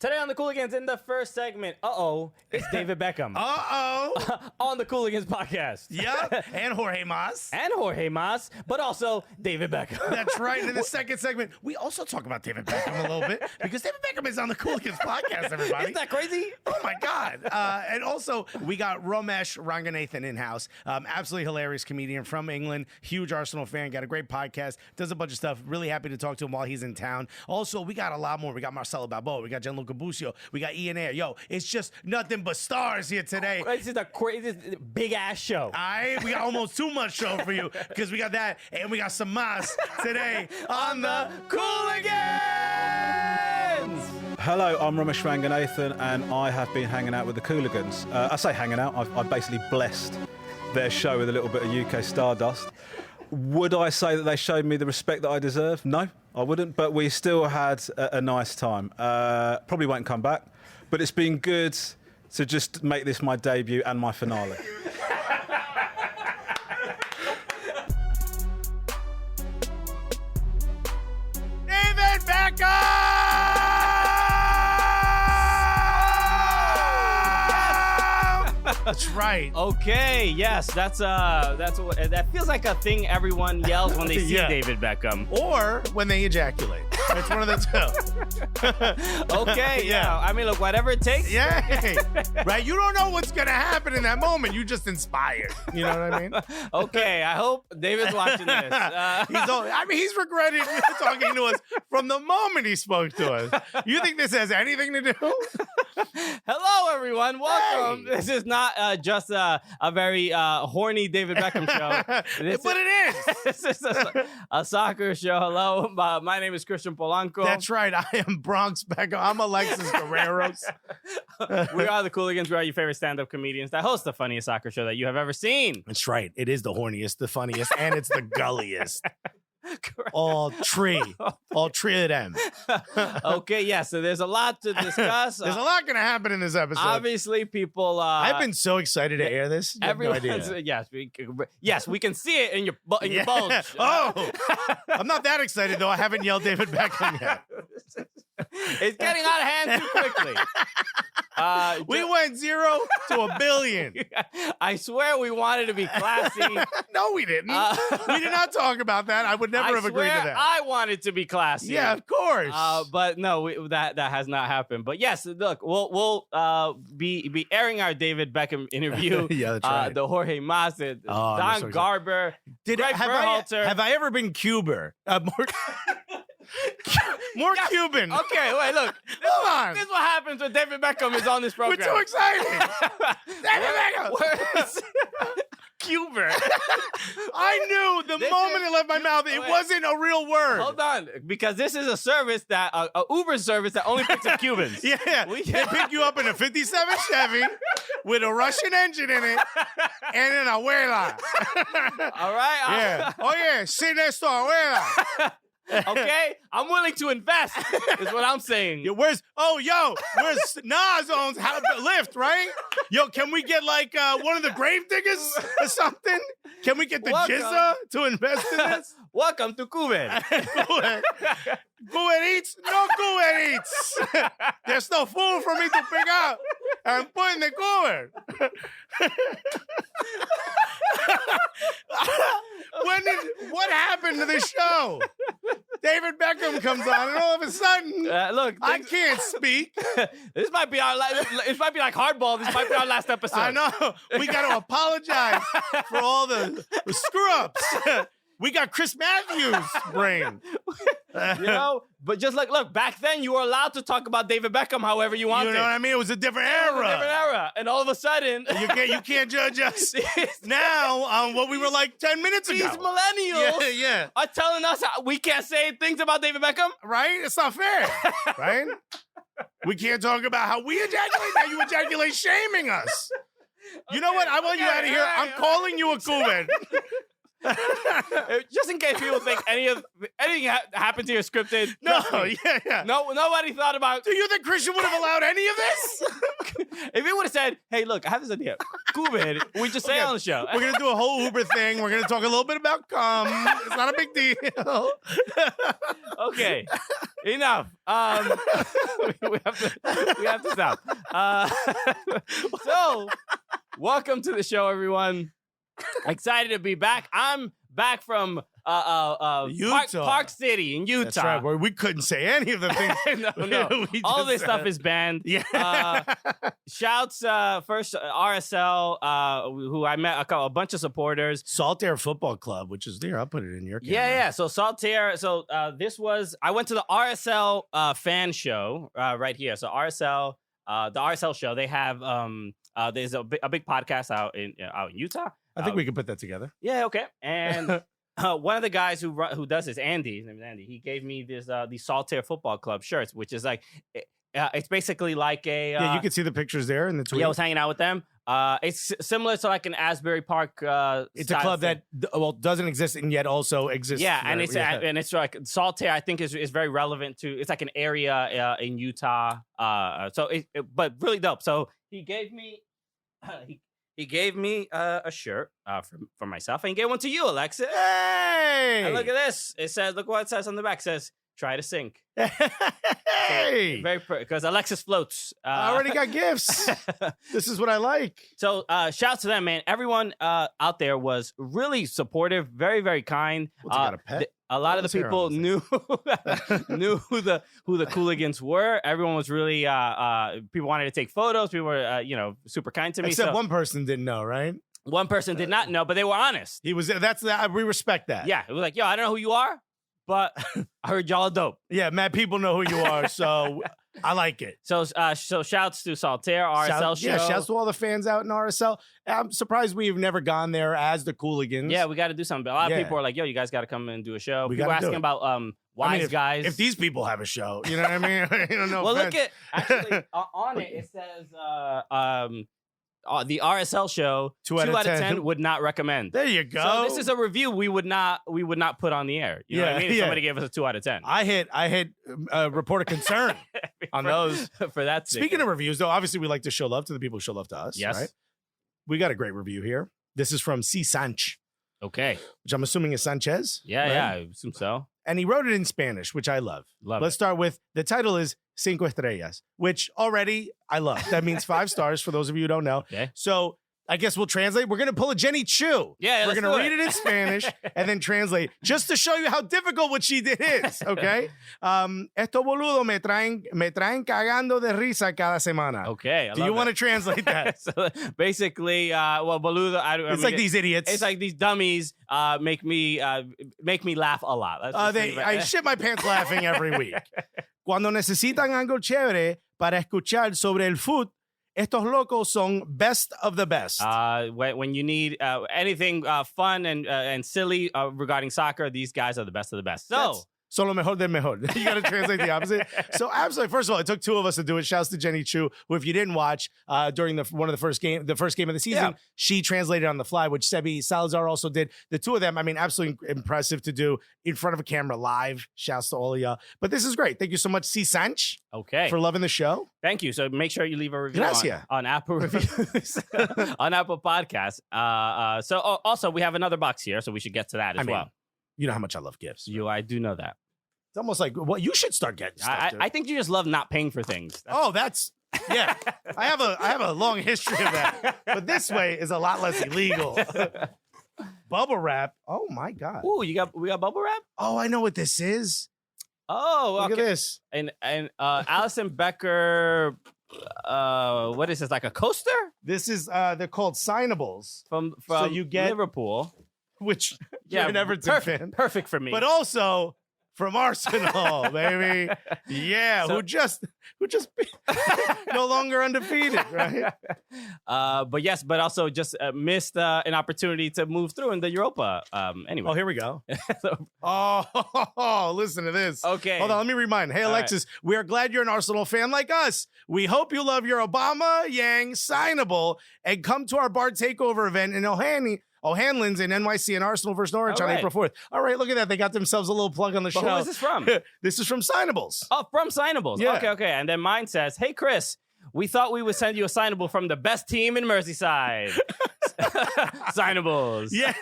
Today on the Cooligans, in the first segment, it's David Beckham. On the Cooligans podcast. Yep, and Jorge Mas. And Jorge Mas, but also David Beckham. That's right. And in the second segment, we also talk about David Beckham a little bit because David Beckham is on the Cooligans podcast, everybody. Isn't that crazy? Oh, my God. And also, we got Romesh Ranganathan in-house. Absolutely hilarious comedian from England. Huge Arsenal fan. Got a great podcast. Does a bunch of stuff. Really happy to talk to him while he's in town. Also, we got a lot more. We got Marcelo Balboa. We got Gianluca Busio. We got Ayre. Yo, it's just nothing but stars here today. It's just a crazy, big-ass show. We got almost too much show for you because we got that and we got some mas today on the Cooligans. Hello, I'm Romesh Ranganathan and I have been hanging out with the Cooligans. I say hanging out, I've basically blessed their show with a little bit of UK stardust. Would I say that they showed me the respect that I deserve? No, I wouldn't, but we still had a nice time. Probably won't come back, but it's been good to just make this my debut and my finale. David Beckham! That's right. Okay, yes, that feels like a thing everyone yells when they see Yeah. David Beckham. Or when they ejaculate. It's one of the two. Okay, yeah. I mean, look, whatever it takes. Yeah. Right? You don't know what's going to happen in that moment. You just inspired. You know what I mean? Okay, I hope David's watching this. He's regretted talking to us from the moment he spoke to us. You think this has anything to do? Hello, everyone. Welcome. Hey. This is not just a very horny David Beckham show. But it is. This is a soccer show. Hello, my name is Christian Polanco. That's right. I am Bronx Beckham. I'm Alexis Guerreros. We are the Cooligans. We are your favorite stand-up comedians that host the funniest soccer show that you have ever seen. That's right. It is the horniest, the funniest, and it's the gulliest. All three of them. Okay, yeah, so there's a lot to discuss. There's a lot going to happen in this episode. Obviously, people... I've been so excited to air this. You have no idea. Yes, we can see it in your bulge. Oh, I'm not that excited, though. I haven't yelled David Beckham yet. It's getting out of hand too quickly. We went 0 to 1 billion. I swear we wanted to be classy. No, we didn't. We did not talk about that. I would never have agreed to that. I wanted to be classy. Yeah, of course. But no, that has not happened. But yes, look, we'll be airing our David Beckham interview. Yeah, that's right. The Jorge Mas, Don Garber, Gregg Berhalter. Have I ever been Cuban? More Cuban. Okay, wait, look. Come on. This is what happens when David Beckham is on this program. We're too excited. David Beckham. Where's Cuban? I knew the moment it left my mouth, it wasn't a real word. Hold on, because this is a service that a Uber service that only picks up Cubans. Yeah, they pick you up in a 57 Chevy with a Russian engine in it and an abuela. All right. Yeah. Oh yeah, sit next to abuela. Okay, I'm willing to invest. Is what I'm saying. Where's Nas owns Lyft, right? Yo, can we get like one of the grave diggers or something? Can we get the Jizza to invest in this? Welcome to Cuban. Cuban Eats? No Cuban Eats. There's no food for me to pick up and put in the Cuban. What happened to the show? David Beckham comes on, and all of a sudden, look, I can't speak. This might be This might be like hardball. This might be our last episode. I know. We got to apologize for all the screw-ups. We got Chris Matthews' brain. But just look, back then you were allowed to talk about David Beckham however you wanted. You know what I mean? It was a different era. And all of a sudden... You can't judge us now on what we were like 10 minutes ago. These millennials are telling us we can't say things about David Beckham. Right? It's not fair. Right? We can't talk about how we ejaculate. Now you ejaculate shaming us. You know what? I want you out of here. I'm calling you a Cuban. Just in case people think anything happened to you scripted. No, trust me. yeah. No, nobody thought about. Do you think Christian would have allowed any of this? If he would have said, "Hey, look, I have this idea," Uber, we just say it on the show. We're gonna do a whole Uber thing. We're gonna talk a little bit about cum. It's not a big deal. Okay, enough. We have to stop. So, welcome to the show, everyone. Excited to be back. I'm back from Utah. Park City in Utah. That's right. Where we couldn't say any of the things. No. we All just this stuff said. is banned. Yeah. Shouts first RSL, who I met a bunch of supporters. Saltaire Football Club, which is there. I'll put it in your camera. Yeah. So Saltaire. So I went to the RSL fan show right here. So RSL, the RSL show. They have there's a big podcast out in Utah. I think we can put that together. Yeah. Okay. And one of the guys who does this, Andy, his name is Andy. He gave me this the Saltaire Football Club shirts, which is like it's basically like a Yeah, you can see the pictures there in the tweet. Yeah, I was hanging out with them. It's similar to like an Asbury Park. It's a club that doesn't exist and yet also exists. Yeah, and it's like Saltaire. I think is very relevant to. It's like an area in Utah. But really dope. So he gave me. He gave me a shirt for myself, and he gave one to you, Alexis. Hey! And look at this. It says, look what it says on the back. It says, try to sink. Hey! So, very because Alexis floats. I already got gifts. This is what I like. So shout to them, man. Everyone out there was really supportive, very, very kind. What's got a pet? A lot of the people knew who the Cooligans were. Everyone was really people wanted to take photos. People were super kind to me. Except one person didn't know, right? One person did not know, but they were honest. He was. That's that. We respect that. Yeah, it was like, yo, I don't know who you are, but I heard y'all are dope. Yeah, Matt. People know who you are, so I like it. So shouts to Saltaire RSL show. Yeah, shouts to all the fans out in RSL. I'm surprised we've never gone there as the Cooligans. Yeah, we got to do something. A lot of people are like, yo, you guys got to come and do a show. People asking about Wise Guys. If these people have a show, you know what I mean? Well, look at actually on it. It says the RSL show 2 out of 10 would not recommend. There you go. So this is a review we would not put on the air. You know what I mean? If somebody gave us a 2 out of 10. I hit report of concern on those. For that. Speaking of reviews, though, obviously we like to show love to the people who show love to us. Yes. Right? We got a great review here. This is from C. Sanch. Okay. Which I'm assuming is Sanchez. Yeah, right? yeah, I assume so. And he wrote it in Spanish, which I love. Let's start with the title is Cinco Estrellas, which already I love. That means 5 stars for those of you who don't know. Okay. So I guess we'll translate. We're going to pull a Jenny Chu. Yeah, we're going to read it in Spanish and then translate just to show you how difficult what she did is, okay? Estos boludos me traen cagando de risa cada semana. Okay. Do you want to translate that? So basically, boludo. It's like these idiots. It's like these dummies make me laugh a lot. I shit my pants laughing every week. Cuando necesitan algo chévere para escuchar sobre el fútbol, estos locos son best of the best. When you need anything fun and silly regarding soccer, these guys are the best of the best. So. Son lo mejor del mejor. You got to translate the opposite. So absolutely. First of all, it took 2 of us to do it. Shouts to Jenny Chu, who, if you didn't watch during the first game of the season, she translated on the fly, which Sebi Salazar also did. The 2 of them, I mean, absolutely impressive to do in front of a camera live. Shouts to all of y'all. But this is great. Thank you so much, C. Sanch. Okay. For loving the show. Thank you. So make sure you leave a review on Apple Reviews, on Apple Podcasts. So also we have another box here, so we should get to that as well. You know how much I love gifts. I do know that. It's almost like, well, you should start getting stuff. I think you just love not paying for things. Yeah. I have a long history of that. But this way is a lot less illegal. Bubble wrap. Oh my God. Ooh, we got bubble wrap? Oh, I know what this is. Oh, look at this. And Allison Becker, what is this, like a coaster? This is they're called signables. From so you get Liverpool. Which you're an Everton fan. Perfect for me. But also from Arsenal, baby. Yeah, who just no longer undefeated, right? But also just missed an opportunity to move through in the Europa. Anyway. Oh, here we go. Listen to this. Okay. Hold on, let me read mine. Hey, Alexis, we are glad you're an Arsenal fan like us. We hope you love your Obama Yang signable and come to our bar takeover event in Oh, Hanlon's in NYC and Arsenal versus Norwich on April 4th. All right, look at that. They got themselves a little plug on the show. Who is this from? This is from Signables. Oh, from Signables. Yeah. Okay. And then mine says, hey, Chris, we thought we would send you a signable from the best team in Merseyside. Signables. Yeah.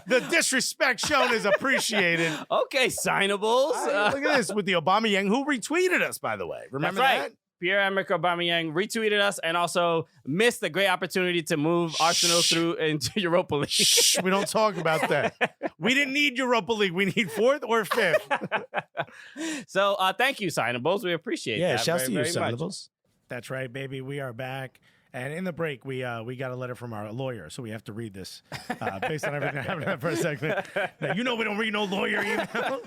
The disrespect shown is appreciated. Okay, Signables. Look at this with the Aubameyang, who retweeted us, by the way. Remember that? Pierre-Emerick Aubameyang retweeted us and also missed a great opportunity to move Arsenal through into Europa League. Shh, we don't talk about that. We didn't need Europa League. We need 4th or 5th. So thank you, Signables. We appreciate that. Yeah, shouts to you, very much. Signables. That's right, baby. We are back. And in the break, we got a letter from our lawyer, so we have to read this based on everything that happened for a segment. Now, you know we don't read no lawyer email.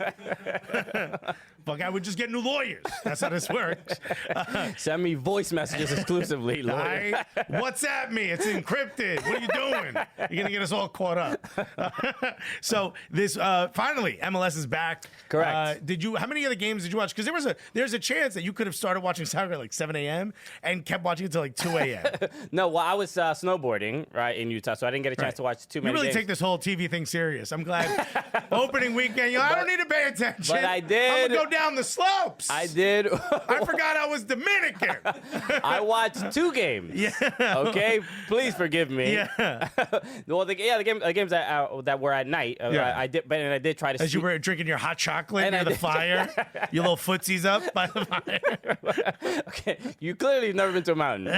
Fuck, I would just get new lawyers. That's how this works. Send me voice messages exclusively, lawyer. WhatsApp me. It's encrypted. What are you doing? You're going to get us all caught up. So this finally, MLS is back. Correct. How many of the games did you watch? Because there's a chance that you could have started watching soccer at like 7 a.m. and kept watching until like 2 a.m. No, well, I was snowboarding, right, in Utah, so I didn't get a chance to watch too many You really games. take this whole TV thing serious. I'm glad. Opening weekend, I don't need to pay attention. But I did. I'm going to go down the slopes. I did. I forgot I was Dominican. I watched 2 games. Yeah. Okay? Please forgive me. Yeah. Well, the games that were at night, I did try to As you were drinking your hot chocolate And near I the did. fire, your little footsies up by the fire. Okay, you clearly have never been to a mountain.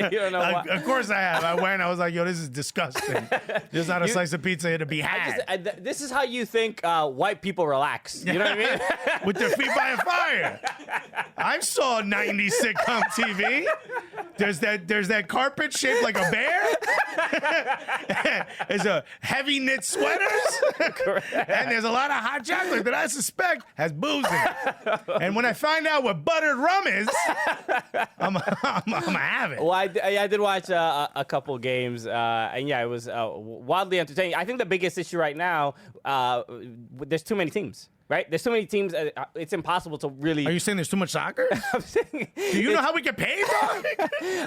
You don't know why. Of course I have. I went. I was like, yo, this is disgusting. There's not a slice of pizza here to be had. This is how you think white people relax. You know what I mean? With their feet by a fire. I saw 90s sitcom TV. There's that carpet shaped like a bear. There's a heavy knit sweaters. And there's a lot of hot chocolate that I suspect has booze in it. And when I find out what buttered rum is, I'm gonna have it. Well, I did watch a couple games, and yeah, it was wildly entertaining. I think the biggest issue right now, there's too many teams. Right? There's so many teams, it's impossible to really... Are you saying there's too much soccer? I'm saying, Do you know how we get paid, dog?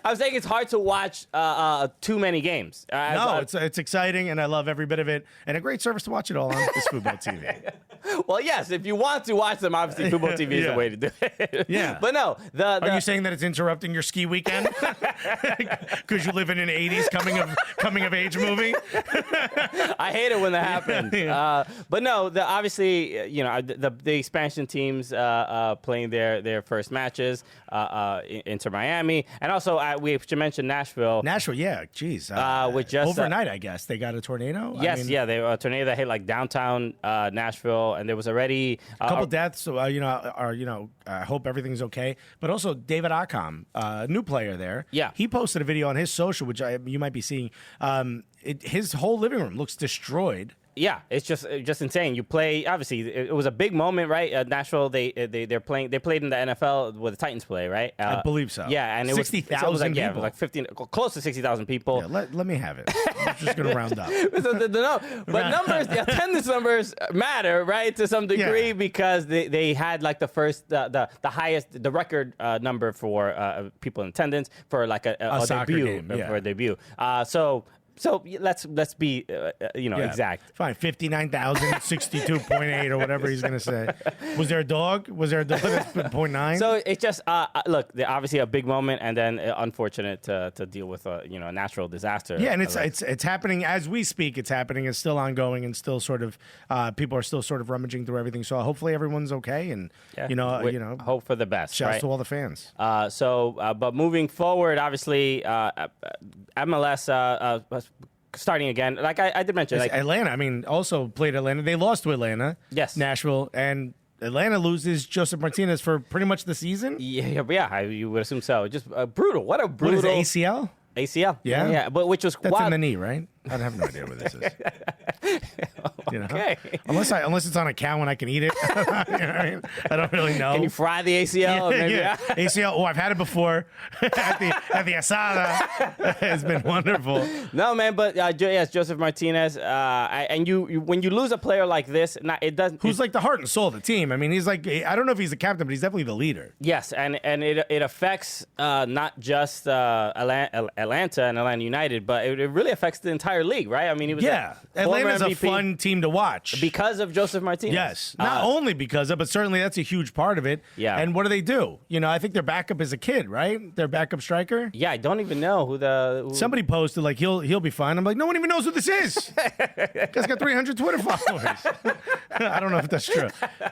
I'm saying it's hard to watch too many games. No, it's exciting, and I love every bit of it, and a great service to watch it all on is Football TV. Well, yes, if you want to watch them, obviously Football TV is the way to do it. Yeah. But no, Are you saying that it's interrupting your ski weekend? Because you live in an 80s coming of age movie? I hate it when that happens. Yeah. But no, obviously, the expansion teams playing their first matches into Miami, and also we should mention Nashville. Nashville, yeah, geez. With just overnight, I guess they got a tornado. Yes, they a tornado that hit like downtown Nashville, and there was already a couple deaths. So I hope everything's okay. But also David Accam, new player there. Yeah, he posted a video on his social, which you might be seeing. His whole living room looks destroyed. Yeah, it's just insane. You play, obviously, it was a big moment, right? Nashville, they played in the NFL where the Titans play, right? I believe so. Yeah, and it 60,000 was like, people. yeah, it was like 15, close to 60,000 people. Yeah, let me have it. I'm just gonna round up. But numbers, the attendance numbers matter, right, to some degree, because they had like the highest, the record number for people in attendance for like a debut, game, yeah. for a debut. So let's be exact. Fine, 59,062.8 or whatever he's gonna say. Was there a dog? That's been 0.9? So it's just look, obviously a big moment, and then unfortunate to deal with a natural disaster. Yeah, and it's happening as we speak. It's happening. It's still ongoing, and still sort of people are still sort of rummaging through everything. So hopefully everyone's okay, and hope for the best. Shouts right? to all the fans. But moving forward, obviously MLS. Starting again, like I did mention, like Atlanta. I mean, also played Atlanta. They lost to Atlanta. Yes, Nashville, and Atlanta loses Joseph Martinez for pretty much the season. Yeah, you would assume so. Just brutal. What a brutal. What is it, ACL? ACL. Yeah, but which was that's wild. in the knee, right? I have no idea what this is. You know? Okay. Unless it's on a cow and I can eat it. You know what I mean? I don't really know. Can you fry the ACL? Maybe? Yeah. ACL. Oh, I've had it before at the asada. It's been wonderful. No, man, but yes, Joseph Martinez. And you when you lose a player like this, it doesn't. Who's like the heart and soul of the team. I mean, he's like, I don't know if he's the captain, but he's definitely the leader. Yes, and it affects not just Atlanta and Atlanta United, but it really affects the entire league, right? I mean, he was Atlanta's a fun team to watch because of Joseph Martinez. Yes, not only because of, but certainly that's a huge part of it. Yeah. And what do they do? You know, I think their backup is a kid, right? Their backup striker. Yeah, I don't even know who Somebody posted like he'll be fine. I'm like, no one even knows who this is. Guy's got 300 Twitter followers. I don't know if that's true,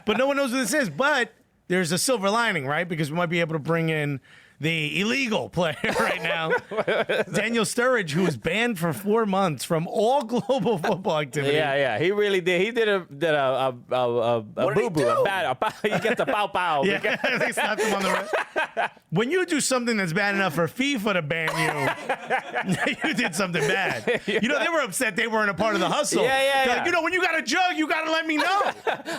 but no one knows who this is. But there's a silver lining, right? Because we might be able to bring in the illegal player right now, Daniel Sturridge, who was banned for 4 months from all global football activity. Yeah, he really did. He did a boo-boo, he gets a pow-pow. Yeah, they slapped him on the wrist. When you do something that's bad enough for FIFA to ban you, you did something bad. You know, they were upset they weren't a part of the hustle. Yeah. Like, you know, when you got a jug, you got to let me know.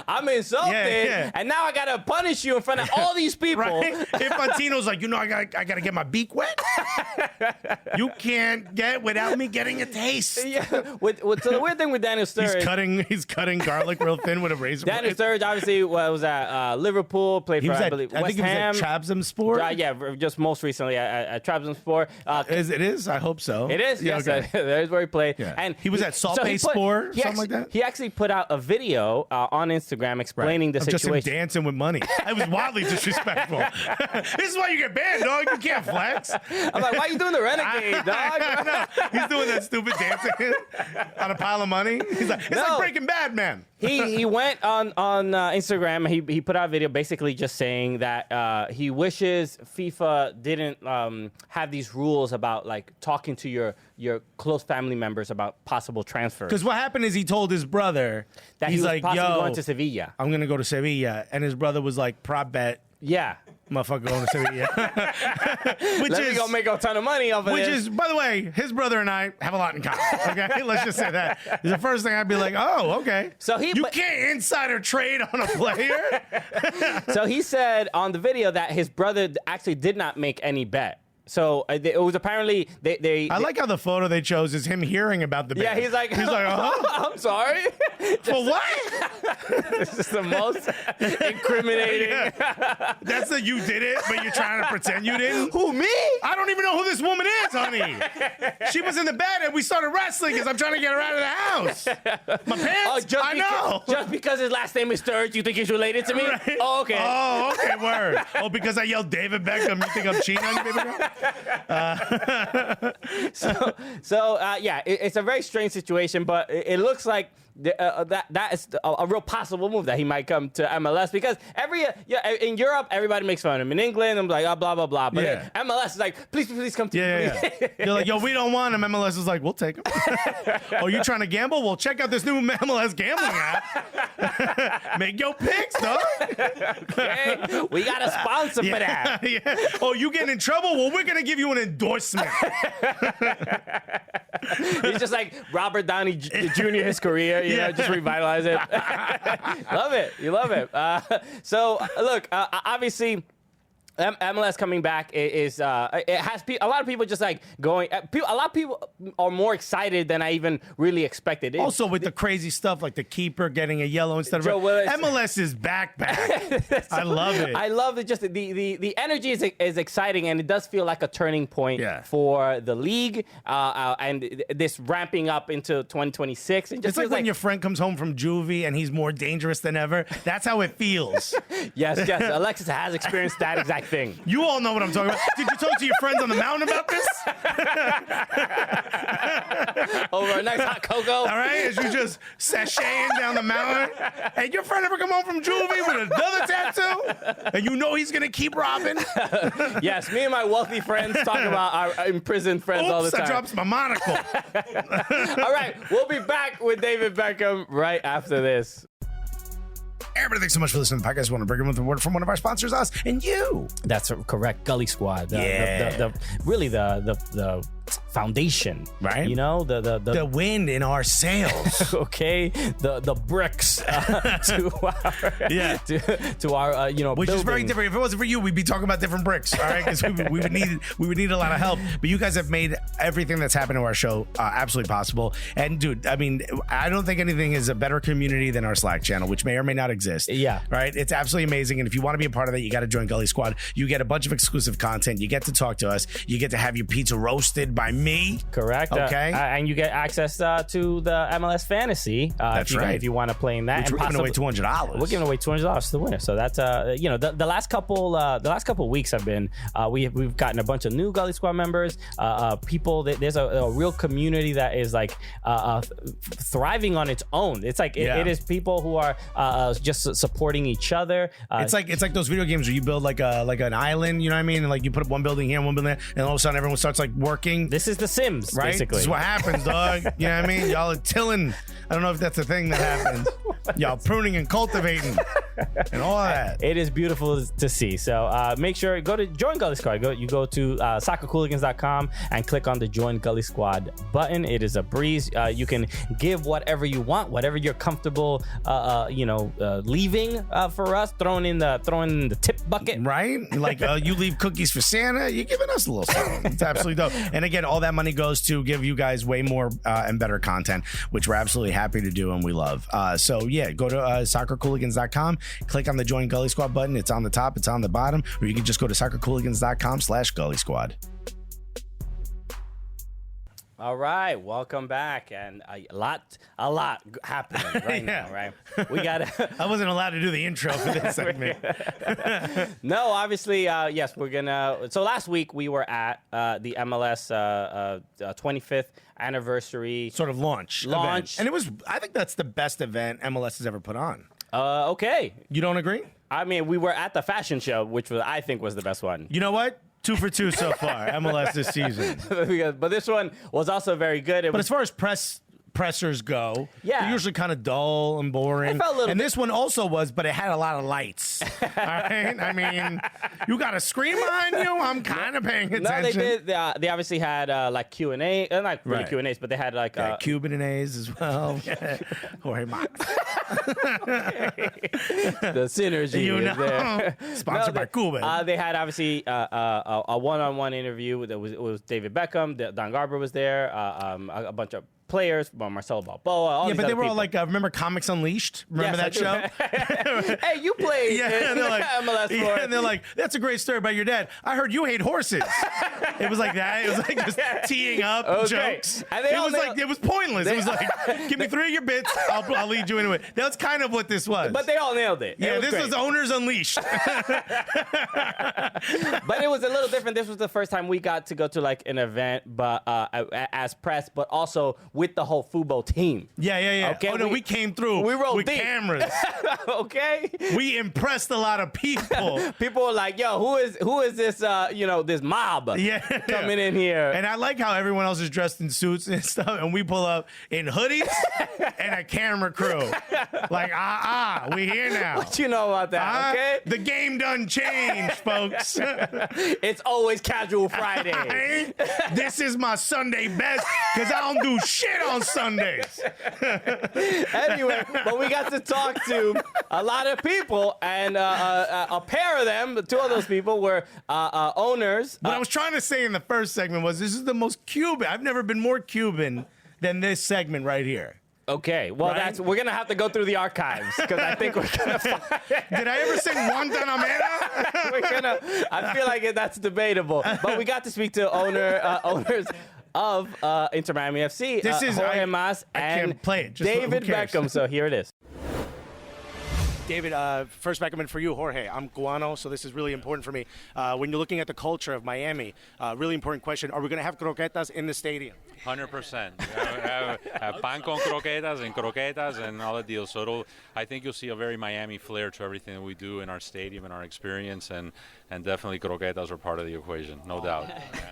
I'm insulted, and now I got to punish you in front of all these people. Right? If Infantino's like, you know, I got to get my beak wet. You can't get without me getting a taste. Yeah. So the weird thing with Daniel Sturridge, he's cutting garlic real thin with a razor. Daniel Sturridge obviously was at Liverpool, played for I believe West Ham. He was at Trabzonspor. Yeah, just most recently at Trabzonspor. It is? I hope so. It is. Yeah, yes, okay. that is where he played. Yeah. And he was at Saltpayspor, something like that. He actually put out a video on Instagram explaining the situation. Just him dancing with money. I was wildly disrespectful. This is why you get banned, dog. You can't flex. I'm like, why are you doing the renegade, dog? I know. He's doing that stupid dancing on a pile of money. He's like, it's like Breaking Bad, man. He went on Instagram. He put out a video basically just saying that he wishes FIFA didn't have these rules about like talking to your close family members about possible transfers. Because what happened is he told his brother that he's he was like, possibly yo, going to Sevilla. I'm gonna go to Sevilla, and his brother was like, prop bet. Yeah. Motherfucker going to Sevilla. Let me go make a ton of money off of Which this. is, by the way, his brother and I have a lot in common. Okay, let's just say that. It's the first thing I'd be like, oh, okay. So you can't insider trade on a player. So he said on the video that his brother actually did not make any bet. So it was apparently I like how the photo they chose is him hearing about the bet. Yeah, he's like, I'm sorry. For what? This is the most incriminating. Yeah. That's the you did it, but you're trying to pretend you didn't. Who, me? I don't even know who this woman is, honey. She was in the bed and we started wrestling because I'm trying to get her out of the house. My pants? I know. Just because his last name is Sturridge, you think he's related to me? Right. Oh, okay. Oh, okay, word. Oh, because I yelled David Beckham, you think I'm cheating on you, baby girl? Yeah, it's a very strange situation, but it looks like that is a real possible move that he might come to MLS because in Europe everybody makes fun of him. In England, I'm like blah blah blah, but MLS is like please come to me. You're like, yo, we don't want him. MLS is like, we'll take him. Oh, you trying to gamble? Well, check out this new MLS gambling app. Make your picks, dog. Okay, we got a sponsor for that. Yeah. Oh, you getting in trouble? Well, we're gonna give you an endorsement. He's just like Robert Downey Jr. his career. You know, just revitalize it. Love it. You love it. So, look, obviously, MLS coming back is it has a lot of people just like going. A lot of people are more excited than I even really expected. Also, with the crazy stuff like the keeper getting a yellow instead of red. MLS is back. I love it. I love it. Just the energy is exciting, and it does feel like a turning point for the league and this ramping up into 2026. And just it's like when your friend comes home from juvie and he's more dangerous than ever. That's how it feels. Yes. Alexis has experienced that exact thing. You all know what I'm talking about. Did you talk to your friends on the mountain about this? Over a nice hot cocoa. All right, as you just sashaying down the mountain. Hey, your friend ever come home from juvie with another tattoo? And you know he's going to keep robbing? Yes, me and my wealthy friends talk about our imprisoned friends all the time. I dropped my monocle. All right, we'll be back with David Beckham right after this. Everybody, thanks so much for listening to the podcast. I want to bring in with a word from one of our sponsors, us and you. That's correct. Gully Squad. The foundation, right? You know, the wind in our sails. Okay, the bricks to our which building. Is very different. If it wasn't for you, we'd be talking about different bricks, all right? Because we would need a lot of help. But you guys have made everything that's happened to our show absolutely possible. And dude, I mean, I don't think anything is a better community than our Slack channel, which may or may not exist. Yeah, right. It's absolutely amazing. And if you want to be a part of that, you got to join Gully Squad. You get a bunch of exclusive content. You get to talk to us. You get to have your pizza roasted by me. Correct. Okay. And you get access to the MLS Fantasy. That's right. If you want to play in that, which we're giving away $200. We're giving away $200 to the winner. So that's the last couple weeks have been we've gotten a bunch of new Gully Squad members. People. There's a real community that is like thriving on its own. It's like it is people who are just supporting each other. It's like those video games where you build like an island. You know what I mean? And like you put up one building here and one building there, and all of a sudden everyone starts like working. This is The Sims, right? Basically. This is what happens, dog. You know what I mean? Y'all are tilling. I don't know if that's a thing that happens. Y'all pruning and cultivating and all of that. It is beautiful to see. So make sure go to join Gully Squad. You go to soccercooligans.com and click on the Join Gully Squad button. It is a breeze. You can give whatever you want, whatever you're comfortable, leaving for us, throwing in the tip bucket. Right? Like you leave cookies for Santa. You're giving us a little something. It's absolutely dope. And again, all that money goes to give you guys way more and better content, which we're absolutely happy to do and we love. So yeah, go to soccercooligans.com, click on the Join Gully Squad button. It's on the top, it's on the bottom, or you can just go to soccercooligans.com/Gully Squad. All right, welcome back, and a lot happening right now, right? We got. I wasn't allowed to do the intro for this segment. No, obviously, yes, we're gonna. So last week we were at the MLS 25th anniversary sort of launch, event. And it was. I think that's the best event MLS has ever put on. Okay, you don't agree? I mean, we were at the fashion show, which I think was the best one. You know what? 2 for 2 so far, MLS this season. But this one was also very good. As far as pressers go, they're usually kind of dull and boring. And this one also was, but it had a lot of lights. All right? I mean, you got a screen behind you? I'm kind of paying attention. No, they did. They obviously had like Q&A. Not really Q&As, but they had like... Cuban and A's as well. Jorge Max. The synergy is there. Sponsored by Cuban. They had obviously a one-on-one interview. It was David Beckham. Don Garber was there. A bunch of players, Marcelo Balboa. All but they were all like, remember Comics Unleashed? Remember that show? Hey, you played and they're like, MLS. And they're like, that's a great story about your dad. I heard you hate horses. It was like that. It was like just teeing up jokes. And it was pointless. It was like, give me 3 of your bits. I'll lead you into it. That's kind of what this was. But they all nailed it. Yeah, this was Owners Unleashed. But it was a little different. This was the first time we got to go to like an event, but as press, but also with the whole Fubo team. Yeah. Okay, we came through with deep cameras. Okay. We impressed a lot of people. People were like, yo, who is this, this mob coming in here? And I like how everyone else is dressed in suits and stuff, and we pull up in hoodies and a camera crew. Like, we here now. What you know about that, okay? The game done changed, folks. It's always casual Friday. This is my Sunday best, because I don't do shit on Sundays. Anyway, but we got to talk to a lot of people, and a pair of them, 2 of those people were owners. What I was trying to say in the first segment was this is the most Cuban. I've never been more Cuban than this segment right here. Okay, well, we're going to have to go through the archives, because I think we're going to find... Did I ever sing Guantanamera? I feel like that's debatable. But we got to speak to owners of Inter Miami FC. This is Jorge Mas and David Beckham. So here it is. David, first recommend for you, Jorge. I'm Guano, so this is really important for me. When you're looking at the culture of Miami, really important question, are we going to have croquetas in the stadium? 100%. Pan con croquetas and all the deals. So I think you'll see a very Miami flair to everything that we do in our stadium and our experience, and definitely croquetas are part of the equation, no doubt.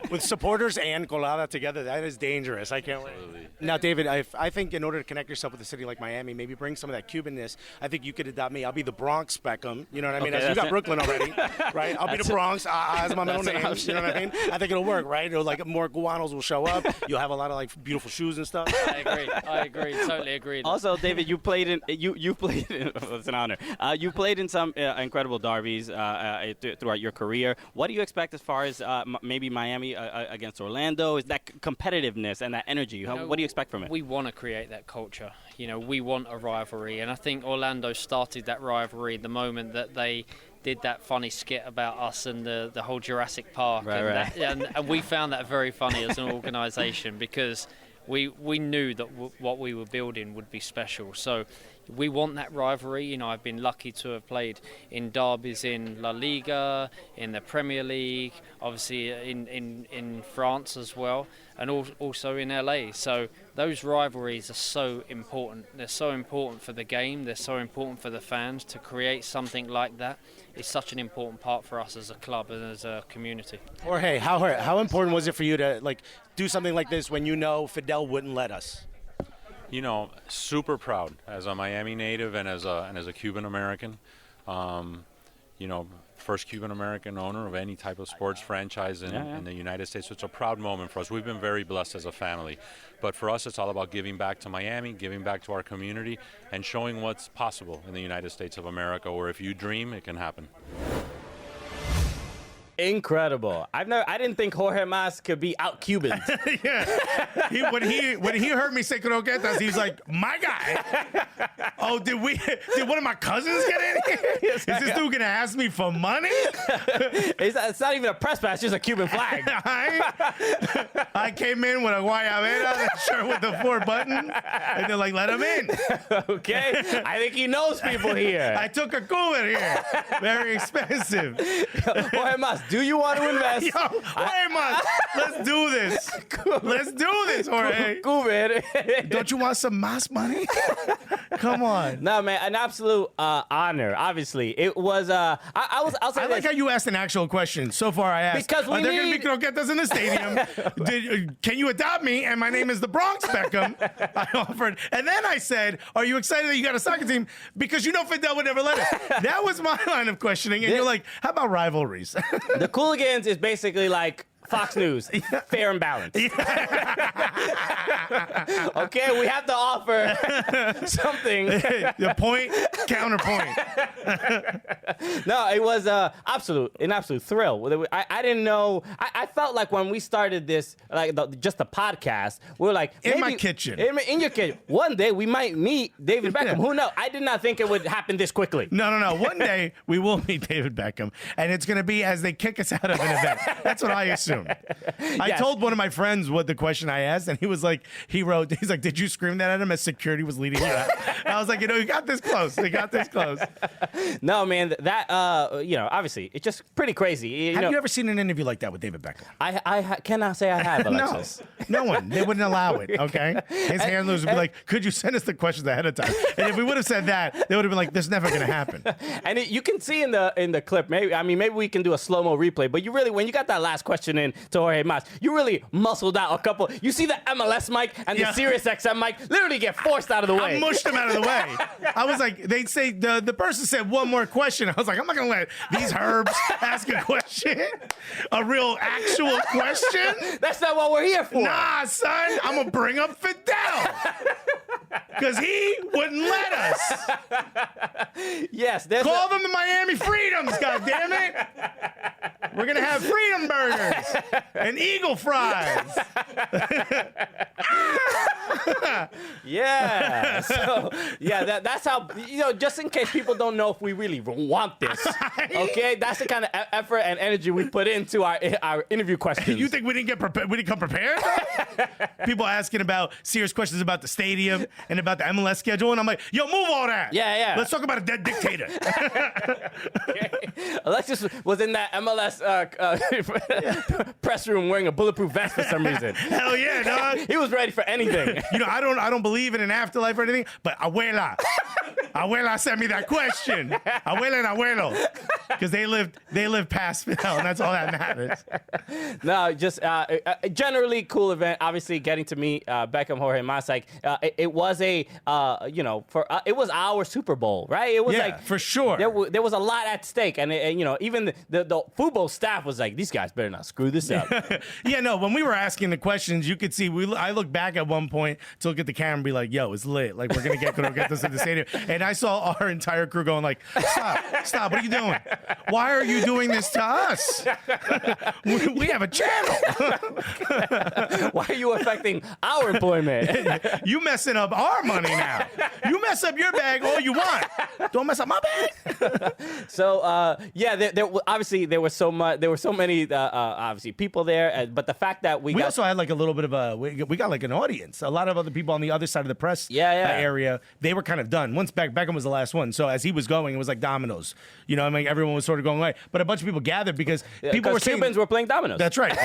With supporters and colada together, that is dangerous. I can't wait. Now, David, I think in order to connect yourself with a city like Miami, maybe bring some of that Cubanness, I think you could adopt me. I'll be the Bronx Beckham. You know what I mean? Okay, As you got Brooklyn already, right? I'll be the Bronx as my middle name. You know what I mean? I think it'll work, right? It'll, like, more guanos will show up. You'll have a lot of like beautiful shoes and stuff. I agree. Totally agree. Also, David, you played in. It's an honor. You played in some incredible derbies throughout your career. What do you expect as far as maybe Miami against Orlando? Is that competitiveness and that energy? What do you expect from it? We want to create that culture. We want a rivalry, and I think Orlando started that rivalry the moment that they did that funny skit about us and the whole Jurassic Park. Right. And we found that very funny as an organisation because we knew that what we were building would be special. So we want that rivalry. I've been lucky to have played in derbies in La Liga, in the Premier League, obviously in France as well, and also in LA. So those rivalries are so important. They're so important for the game. They're so important for the fans. To create something like that is such an important part for us as a club and as a community. Jorge, how important was it for you to do something like this when Fidel wouldn't let us? Super proud as a Miami native and as a Cuban American. First Cuban American owner of any type of sports franchise in the United States. So it's a proud moment for us. We've been very blessed as a family. But for us, it's all about giving back to Miami, giving back to our community, and showing what's possible in the United States of America, where if you dream, it can happen. Incredible. I didn't think Jorge Mas could be out Cuban. Yeah. When he heard me say croquetas, he's like, my guy. Oh, did one of my cousins get in here? Is this dude gonna ask me for money? It's not even a press pass, it's just a Cuban flag. I came in with a guayabera shirt with the 4 buttons, and they're like, let him in. Okay. I think he knows people here. I took a Cuba here. Very expensive. Jorge Mas, do you want to invest? Yo, Jorge Mas, let's do this. Let's do this, Jorge. Cuban. Don't you want some Mas money? Come on. No, man, an absolute honor. Obviously, it was. I like how you asked an actual question. So far, I asked, because are there going to be croquetas in the stadium? Can you adopt me? And my name is the Bronx Beckham. I offered, and then I said, are you excited that you got a soccer team? Because Fidel would never let us. That was my line of questioning, and you're like, how about rivalries? The Cooligans is basically like Fox News, fair and balanced. Okay, we have to offer something. The point, counterpoint. No, it was an absolute thrill. I didn't know. I felt like when we started this, just the podcast, we were like, in my kitchen. In your kitchen. One day we might meet David Beckham. Who knows? I did not think it would happen this quickly. No. One day we will meet David Beckham, and it's going to be as they kick us out of an event. That's what I assume. I told one of my friends what the question I asked, and he was like, he's like, did you scream that at him as security was leading you out? I was like, you got this close. You got this close. No, man, that, obviously, it's just pretty crazy. Have you ever seen an interview like that with David Beckham? I cannot say I have, Alexis. No one. They wouldn't allow it, okay? His handlers would be like, could you send us the questions ahead of time? And if we would have said that, they would have been like, this is never going to happen. And you can see in the clip, maybe we can do a slow-mo replay, but you really, when you got that last question in to Jorge Mas, you really muscled out a couple. You see the MLS mic and the Sirius XM mic literally get forced out of the way. I mushed them out of the way. I was like, they'd say, the person said one more question. I was like, I'm not going to let these herbs ask a question. A real actual question? That's not what we're here for. Nah, son, I'm going to bring up Fidel. Because he wouldn't let us. Yes. Call them the Miami Freedoms, goddammit. We're going to have freedom burgers and eagle fries. Yeah. So that's how, just in case people don't know if we really want this. Okay, that's the kind of effort and energy we put into our interview questions. You think we didn't get prepared? We didn't come prepared? People asking about serious questions about the stadium and about the MLS schedule, and I'm like, yo, move all that. Yeah. Let's talk about a dead dictator. Okay. Alexis was in that MLS press room wearing a bulletproof vest for some reason. Hell yeah, dog. He was ready for anything. I don't believe in an afterlife or anything, but Abuela sent me that question. Abuela and Abuelo, because they lived past hell, and that's all that matters. No, just generally cool event. Obviously, getting to meet Beckham, Jorge, Mas. It was it was our Super Bowl, right? It was for sure. There was a lot at stake, and even the football staff was like, these guys better not screw this up. Yeah, no. When we were asking the questions, you could see I looked back at one point to look at the camera and be like, "Yo, it's lit. Like we're gonna get this in the stadium." And I saw our entire crew going like, "Stop! What are you doing? Why are you doing this to us? we have a channel. Why are you affecting our employment? You messing up our money now. You mess up your bag all you want. Don't mess up my bag." So there were so many obviously people there, but the fact that we also had like a little bit of we got like an audience. A lot of other people on the other side of the press area. They were kind of done once Beckham was the last one. So as he was going, it was like dominoes. Everyone was sort of going away, but a bunch of people gathered because people were saying Cubans were playing dominoes. That's right.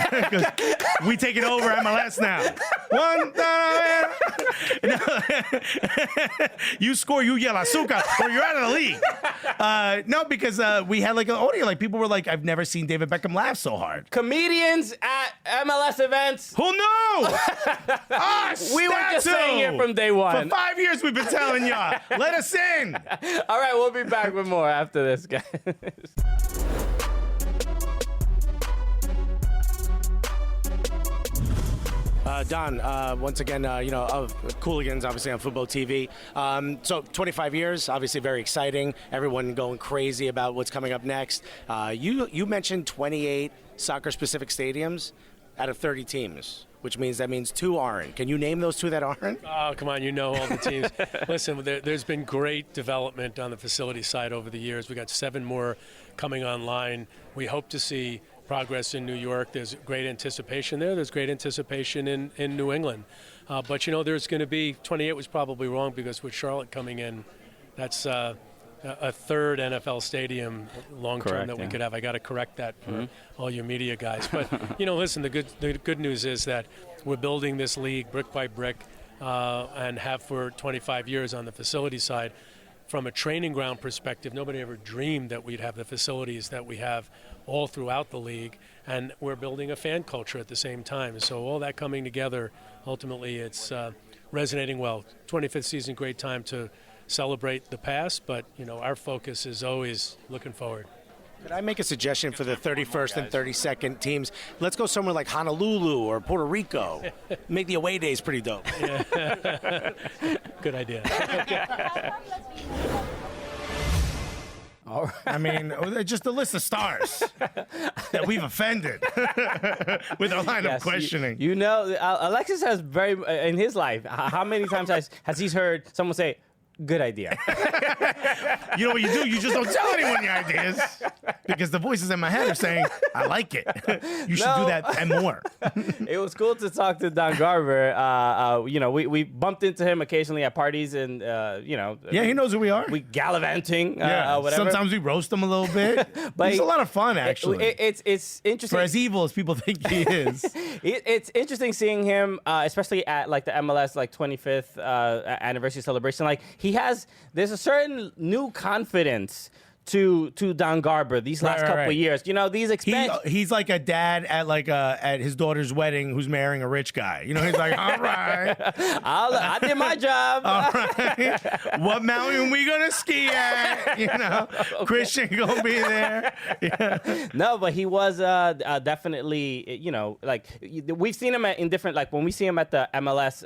We taking over MLS now. You score, you yell azúcar, or you're out of the league. No, because we had like an audio. Like people were like, I've never seen David Beckham laugh so hard. Comedians at MLS events. Who knew? We were just saying it from day one. For 5 years we've been telling y'all. Let us in. All right, we'll be back with more after this, guys. Don, once again, of Cooligans, obviously on Football TV. So 25 years, obviously very exciting. Everyone going crazy about what's coming up next. You mentioned 28 soccer-specific stadiums out of 30 teams, which means 2 aren't. Can you name those 2 that aren't? Oh, come on, all the teams. Listen, there's been great development on the facility side over the years. We got 7 more coming online. We hope to see progress in New York. There's great anticipation there. There's great anticipation in New England. But, there's going to be 28 was probably wrong because with Charlotte coming in, that's a third NFL stadium long-term that we could have. I got to correct that for all your media guys. But, listen, the good news is that we're building this league brick by brick and have for 25 years on the facility side. From a training ground perspective, nobody ever dreamed that we'd have the facilities that we have all throughout the league, and we're building a fan culture at the same time. So all that coming together, ultimately it's resonating well. 25th season, great time to celebrate the past, but our focus is always looking forward. Could I make a suggestion for the 31st and 32nd teams? Let's go somewhere like Honolulu or Puerto Rico. Make the away days pretty dope. Yeah. Good idea. All right. I mean, just a list of stars that we've offended with our line of questioning. Alexis has in his life, how many times has he heard someone say, good idea? You know what you do? You just don't tell anyone your ideas because the voices in my head are saying, I like it. You should do that and more. It was cool to talk to Don Garber. We bumped into him occasionally at parties and, Yeah, he knows who we are. We gallivanting, whatever. Sometimes we roast him a little bit. But he's a lot of fun, actually. It's interesting. For as evil as people think he is. It's interesting seeing him, especially at like the MLS 25th anniversary celebration. There's a certain new confidence to Don Garber these last couple of years. These expansions. He's like a dad at his daughter's wedding who's marrying a rich guy. He's like, all right. I did my job. All right. What mountain we going to ski at? Okay. Christian going to be there. Yeah. No, but he was definitely, we've seen him in different, when we see him at the MLS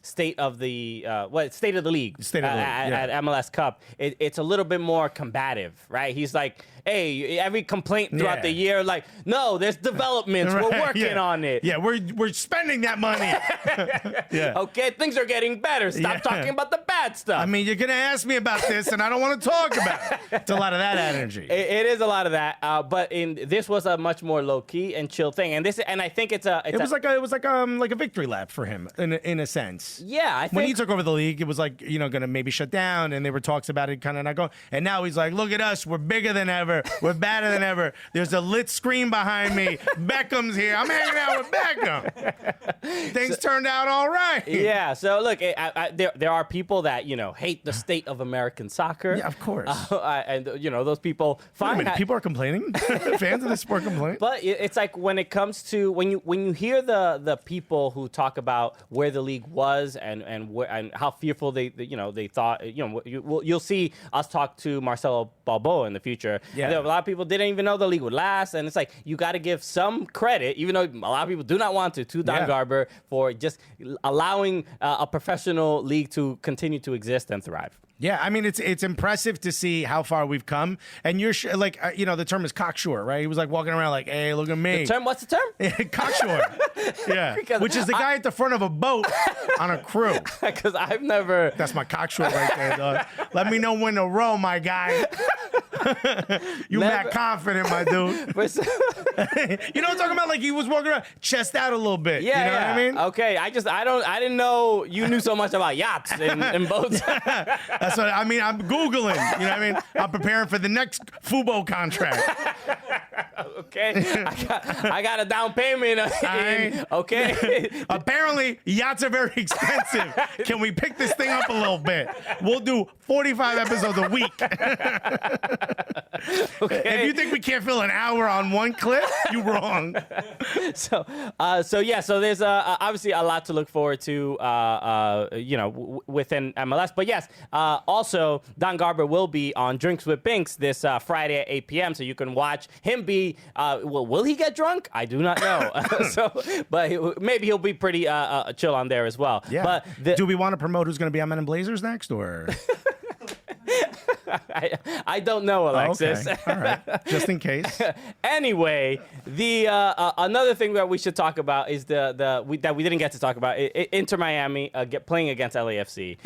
State of the League. State of the League. At MLS Cup. It's a little bit more combative. combative, right? He's like, hey, every complaint throughout the year, like, no, there's developments. We're working on it. Yeah, we're spending that money. Okay, things are getting better. Stop talking about the bad stuff. I mean, you're gonna ask me about this, and I don't want to talk about it. It's a lot of that energy. It is a lot of that, but this was a much more low key and chill thing, and I think it was like a victory lap for him in a sense. Yeah, I think when he took over the league, it was like gonna maybe shut down, and there were talks about it kind of not going. And now he's like, look at us, we're bigger than ever, we're badder than ever. There's a lit screen behind me. Beckham's here. I'm hanging out with Beckham. Things turned out all right. Yeah. So look, there are people that hate the state of American soccer. Yeah, of course. And those people find people are complaining. Fans of the sport complain. But it's like when it comes to when you hear the people who talk about where the league was and how fearful they thought you'll see us talk to Marcelo Balboa in the future. Yeah. And a lot of people didn't even know the league would last, and it's like you got to give some credit, even though a lot of people do not want to Don Garber for just allowing a professional league to continue to exist and thrive. Yeah, I mean, it's impressive to see how far we've come. And you're the term is cocksure, right? He was like walking around like, hey, look at me. What's the term? Cocksure. Yeah. Which is the guy at the front of a boat on a crew. Because I've never. That's my cocksure right there, dog. Let me know when to row, my guy. You mad confident, my dude. You know what I'm talking about? Like he was walking around, chest out a little bit. Yeah, you know what I mean? Okay, I didn't know you knew so much about yachts and boats. That's what I mean. I'm Googling. You know what I mean? I'm preparing for the next Fubo contract. Okay, I got a down payment. Okay. Apparently, yachts are very expensive. Can we pick this thing up a little bit? We'll do 45 episodes a week. Okay. If you think we can't fill an hour on one clip, you're wrong. So there's obviously a lot to look forward to, within MLS. But yes, also Don Garber will be on Drinks with Binks this Friday at 8 p.m. So you can watch him be. Will he get drunk? I do not know. But maybe he'll be pretty chill on there as well. Yeah. But do we want to promote who's going to be on Men in Blazers next, or? I don't know, Alexis. Oh, okay. All right. Just in case. Anyway, the another thing that we should talk about is that we didn't get to talk about Inter Miami playing against LAFC.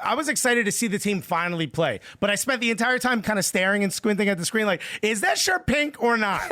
I was excited to see the team finally play, but I spent the entire time kind of staring and squinting at the screen like, is that shirt pink or not?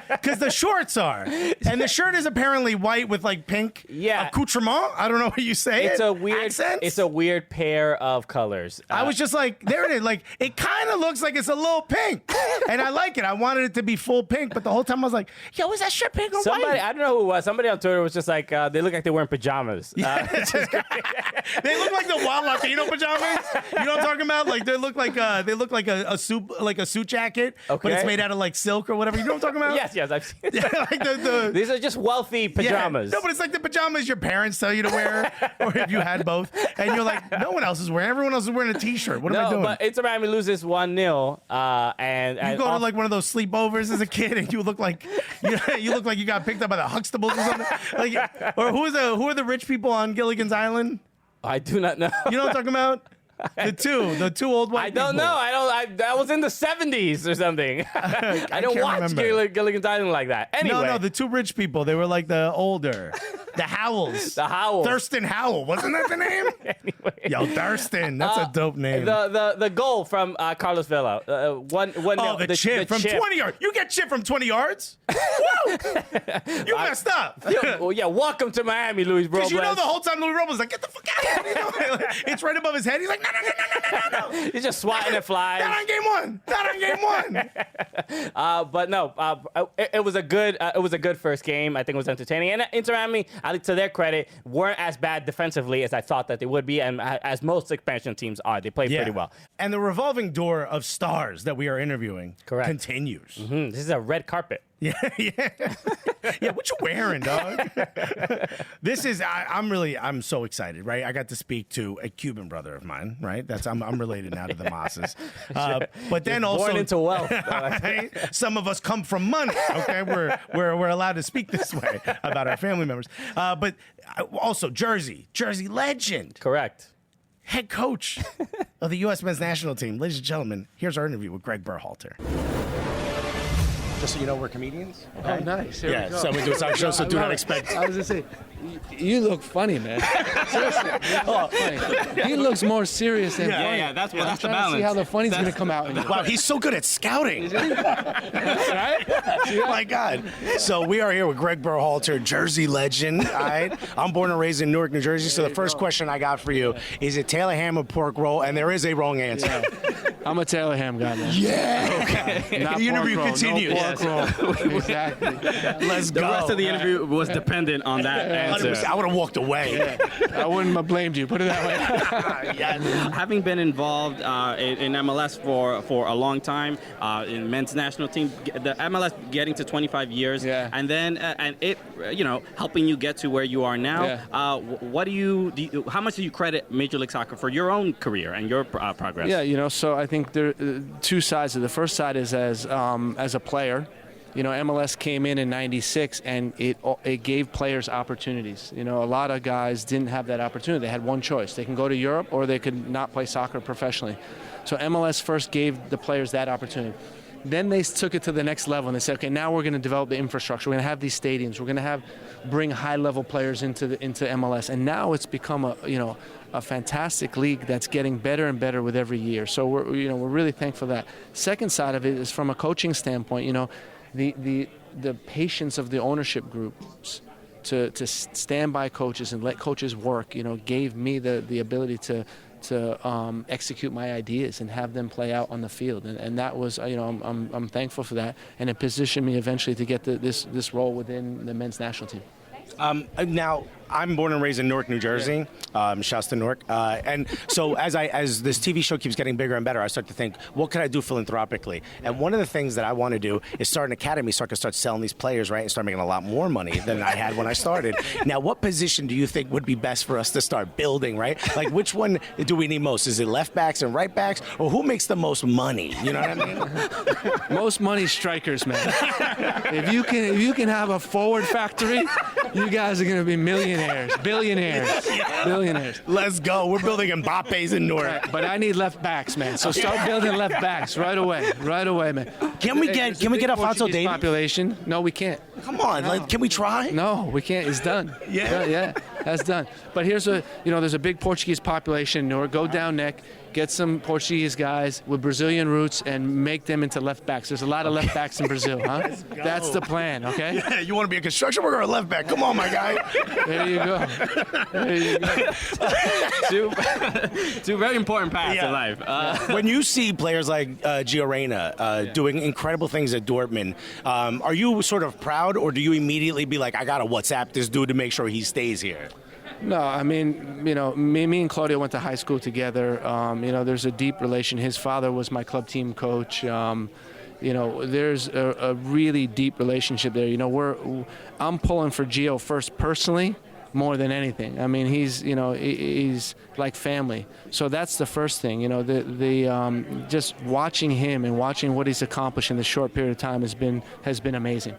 Because the shorts are, and the shirt is apparently white with like pink accoutrement. I don't know what you say. It's a weird accents? It's a weird pair of colors. I was just like, there it is. Like it kind of looks like it's a little pink, and I like it. I wanted it to be full pink, but the whole time I was like, yo, is that shirt pink or white? I don't know who it was. Somebody on Twitter was just like, they look like they're wearing pajamas. They look like the Wild Latino pajamas. You know what I'm talking about? Like they look like a suit jacket, but it's made out of like silk or whatever. You know what I'm talking about? Yes, I've seen. These are just wealthy pajamas. No, but it's like the pajamas your parents tell you to wear, or if you had both, and you're like, no one else is wearing. Everyone else is wearing a T-shirt. What am I doing? But Inter Miami loses 1-0, and you go to like one of those sleepovers as a kid, and you look like you got picked up by the Huxtables or something. Like, or who are the rich people on Gilligan's Island? I do not know. You know what I'm talking about? The two old white people. I don't know. That was in the 70s or something. I don't watch Gilligan's Island like that. Anyway. No, the two rich people. They were like the older. The Howells. The Howells. Thurston Howell. Wasn't that the name? Anyway. Yo, Thurston. That's a dope name. The goal from Carlos Vela. The chip from 20 yards. You get chip from 20 yards? Woo! You messed up. Welcome to Miami, Luis Robles. Because you know the whole time Luis Robles was like, get the fuck out of here. It's right above his head. He's like, no. He's just swatting at flies. Not on game one. But no, it was a good first game. I think it was entertaining. And Inter Miami, to their credit, weren't as bad defensively as I thought that they would be, and as most expansion teams are. They played pretty well. And the revolving door of stars that we are interviewing continues. Mm-hmm. This is a red carpet. Yeah. What you wearing, dog? This is I'm so excited, right? I got to speak to a Cuban brother of mine, right? I'm related now to the Mosses. But then also born into wealth. Right? Some of us come from money. Okay, we're allowed to speak this way about our family members. But also Jersey legend. Correct. head coach of the U.S. men's national team. Ladies and gentlemen, here's our interview with Gregg Berhalter. Just so you know, we're comedians. Okay? Oh, nice. Here we go. So we do a talk show, so do not expect. I was going to say, you look funny, man. Seriously. You look funny. He looks more serious than funny. Yeah, that's the I'm trying balance. to see how the funny's going to come out. Wow, he's so good at scouting. Right? Oh my God. So we are here with Gregg Berhalter, Jersey legend. All right. I'm born and raised in Newark, New Jersey. So the first question I got for you is it Taylor ham or pork roll? And there is a wrong answer. Yeah. I'm a Taylor ham guy, man. Yeah. Okay. Not The interview pork roll, continues. No pork roll. Exactly. Let's The go. rest of the interview was dependent on that answer. 100%. I would have walked away. I wouldn't have blamed you. Put it that way. Having been involved in MLS for a long time, in men's national team, the MLS getting to 25 years, and then and it, helping you get to where you are now. Yeah. What do you? How much do you credit Major League Soccer for your own career and your progress? Yeah, so I think there are two sides. The first side is as a player. MLS came in '96, and it gave players opportunities. A lot of guys didn't have that opportunity. They had one choice. They can go to Europe or they could not play soccer professionally. So MLS first gave the players that opportunity. Then they took it to the next level, and they said, okay, now we're going to develop the infrastructure. We're going to have these stadiums. We're going to bring high-level players into MLS. And now it's become a fantastic league that's getting better and better with every year. So we're really thankful for that. Second side of it is from a coaching standpoint, the patience of the ownership groups to stand by coaches and let coaches work, gave me the ability to execute my ideas and have them play out on the field, and that was I'm thankful for that, and it positioned me eventually to get this role within the men's national team. Now, I'm born and raised in Newark, New Jersey. Shouts to Newark. And so as this TV show keeps getting bigger and better, I start to think, what can I do philanthropically? And one of the things that I want to do is start an academy so I can start selling these players, right, and start making a lot more money than I had when I started. Now, what position do you think would be best for us to start building, right? Like, which one do we need most? Is it left backs and right backs? Or who makes the most money? You know what I mean? Most money strikers, man. If you can have a forward factory, you guys are going to be millionaires, billionaires. Let's go. We're building Mbappe's in Newark. Right, but I need left backs, man. So start building left backs right away, man. Can we get Alphonso Portuguese Davies? population? No, we can't. Come on, like, can we try? No, we can't. It's done. Yeah, that's done. But here's there's a big Portuguese population in Newark. Go down neck, get some Portuguese guys with Brazilian roots, and make them into left backs. There's a lot of left backs in Brazil, huh? That's the plan, okay? Yeah, you want to be a construction worker or a left back? Come on, my guy. There you go. Two very important paths in life. When you see players like Gio Reyna doing incredible things at Dortmund, are you sort of proud, or do you immediately be like, I got to WhatsApp this dude to make sure he stays here? No, I mean, me and Claudio went to high school together. There's a deep relation. His father was my club team coach. There's a really deep relationship there. I'm pulling for Gio first personally, more than anything. I mean, he's like family. So that's the first thing. Just watching him and watching what he's accomplished in this short period of time has been amazing.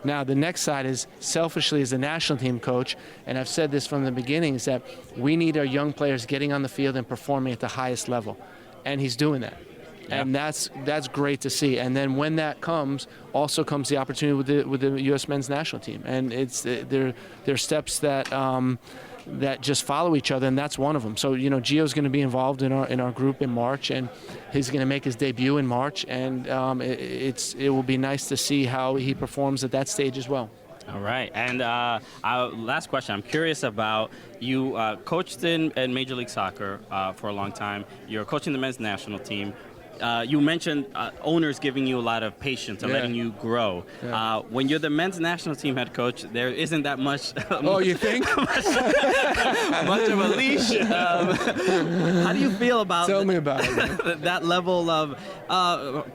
Now, the next side is, selfishly, as a national team coach, and I've said this from the beginning, is that we need our young players getting on the field and performing at the highest level. And he's doing that. Yeah. And that's great to see. And then when that comes, also comes the opportunity with the U.S. men's national team. And they're steps that just follow each other, and that's one of them. So, Gio's going to be involved in our group in March, and he's going to make his debut in March, and it will be nice to see how he performs at that stage as well. All right, and last question. I'm curious about you. Coached in Major League Soccer for a long time. You're coaching the men's national team. You mentioned owners giving you a lot of patience and letting you grow. Yeah. When you're the men's national team head coach, there isn't that much. You think? much of a leash. How do you feel about? Tell me about it. That level of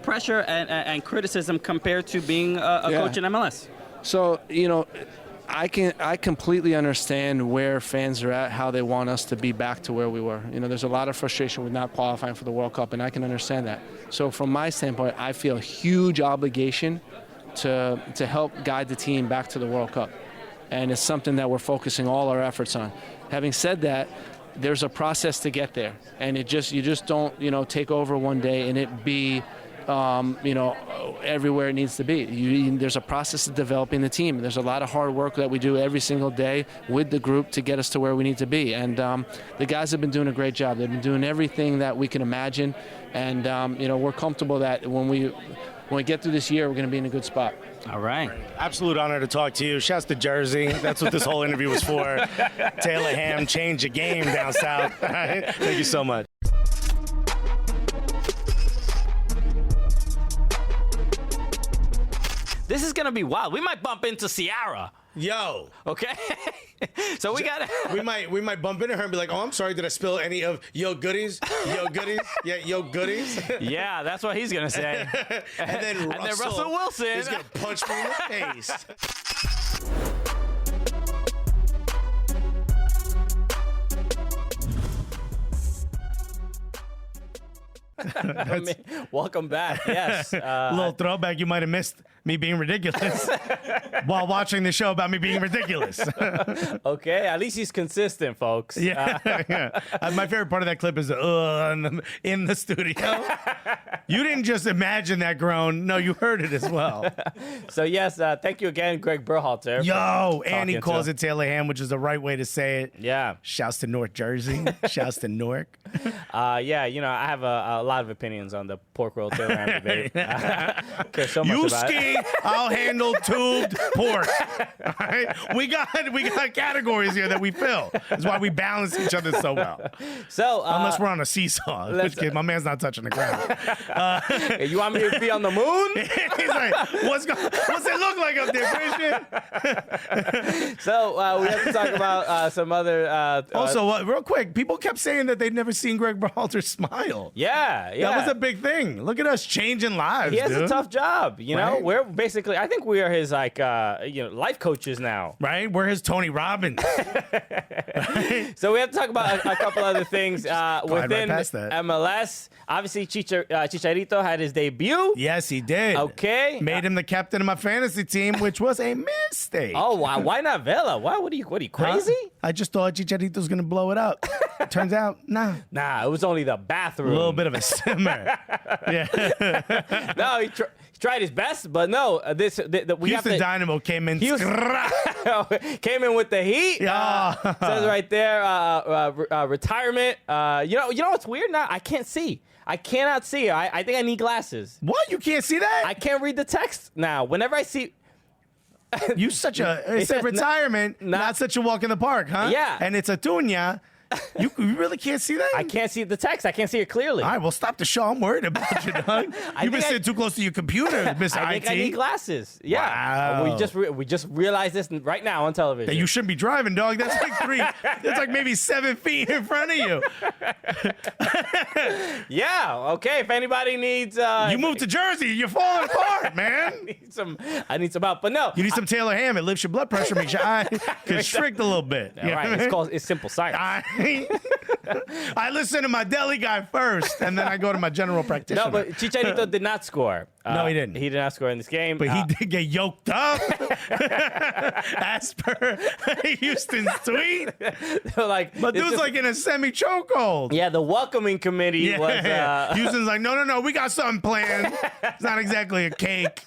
pressure and criticism compared to being a coach in MLS? So I completely understand where fans are at, how they want us to be back to where we were. There's a lot of frustration with not qualifying for the World Cup, and I can understand that. So from my standpoint, I feel a huge obligation to help guide the team back to the World Cup. And it's something that we're focusing all our efforts on. Having said that, there's a process to get there, and you just don't take over one day and it be everywhere it needs to be. There's a process of developing the team. There's a lot of hard work that we do every single day with the group to get us to where we need to be. And the guys have been doing a great job. They've been doing everything that we can imagine. And, we're comfortable that when we get through this year, we're going to be in a good spot. All right. Absolute honor to talk to you. Shouts to Jersey. That's what this whole interview was for. Taylor Ham changed the game down south. Thank you so much. This is gonna be wild. We might bump into Ciara. Yo. Okay. So we got. We might bump into her and be like, "Oh, I'm sorry. Did I spill any of yo goodies? Yo goodies? Yeah, yo goodies." Yeah, that's what he's gonna say. And then Russell Wilson is gonna punch me in the face. Welcome back. Yes. A little throwback. You might have missed me being ridiculous while watching the show about me being ridiculous. Okay. At least he's consistent, folks. Yeah. My favorite part of that clip is in the studio. You didn't just imagine that groan. No, you heard it as well. So, yes, thank you again, Gregg Berhalter. Yo, and he calls it Taylor Ham, which is the right way to say it. Yeah. Shouts to North Jersey. Shouts to Newark. Yeah, I have a lot of opinions on the pork roll Taylor Ham debate. Care so much You about ski, I'll handle tubed pork. All right? We got categories here that we fill. That's why we balance each other so well. So unless we're on a seesaw, in which case my man's not touching the ground. You want me to be on the moon? He's like, what's it look like up there, Christian? So we have to talk about some other. Also, real quick, people kept saying that they'd never seen Gregg Berhalter smile. Yeah. That was a big thing. Look at us changing lives. He has dude. a tough job. Right? We're basically, I think we are his life coaches now. Right? We're his Tony Robbins. Right? So we have to talk about a couple other things within MLS. Obviously, Chicharito had his debut. Yes, he did. Okay. Made him the captain of my fantasy team, which was a mistake. Oh, why not Vela? What are you crazy? Huh? I just thought Chicharito's going to blow it up. Turns out, nah. Nah, it was only the bathroom. A little bit of a simmer. Yeah. No, he tried his best, but no. Houston Dynamo came in. Came in with the heat. Says right there, retirement. You know what's weird now? I can't see. I cannot see. I think I need glasses. What? You can't see that? I can't read the text now. Whenever I see. It said retirement, not such a walk in the park, huh? Yeah. And it's a tunya. You really can't see that? I can't see the text. I can't see it clearly. All right, well, stop the show. I'm worried about you, dog. You've been sitting too close to your computer, Mr. I think I need glasses. Yeah. Wow. We just realized this right now on television. That you shouldn't be driving, dog. That's like that's like maybe 7 feet in front of you. Yeah. Okay. If anybody needs, you moved to Jersey. You're falling apart, man. I need some help, but no. You need some Taylor Ham. It lifts your blood pressure, makes your eye constrict a little bit. All right. It's simple science. I listen to my deli guy first, and then I go to my general practitioner. No, but Chicharito did not score. No, he didn't. He did not score in this game. But he did get yoked up, as per Houston's tweet. But dude's like in a semi-chokehold. Yeah, the welcoming committee was... Houston's like, no, we got something planned. It's not exactly a cake.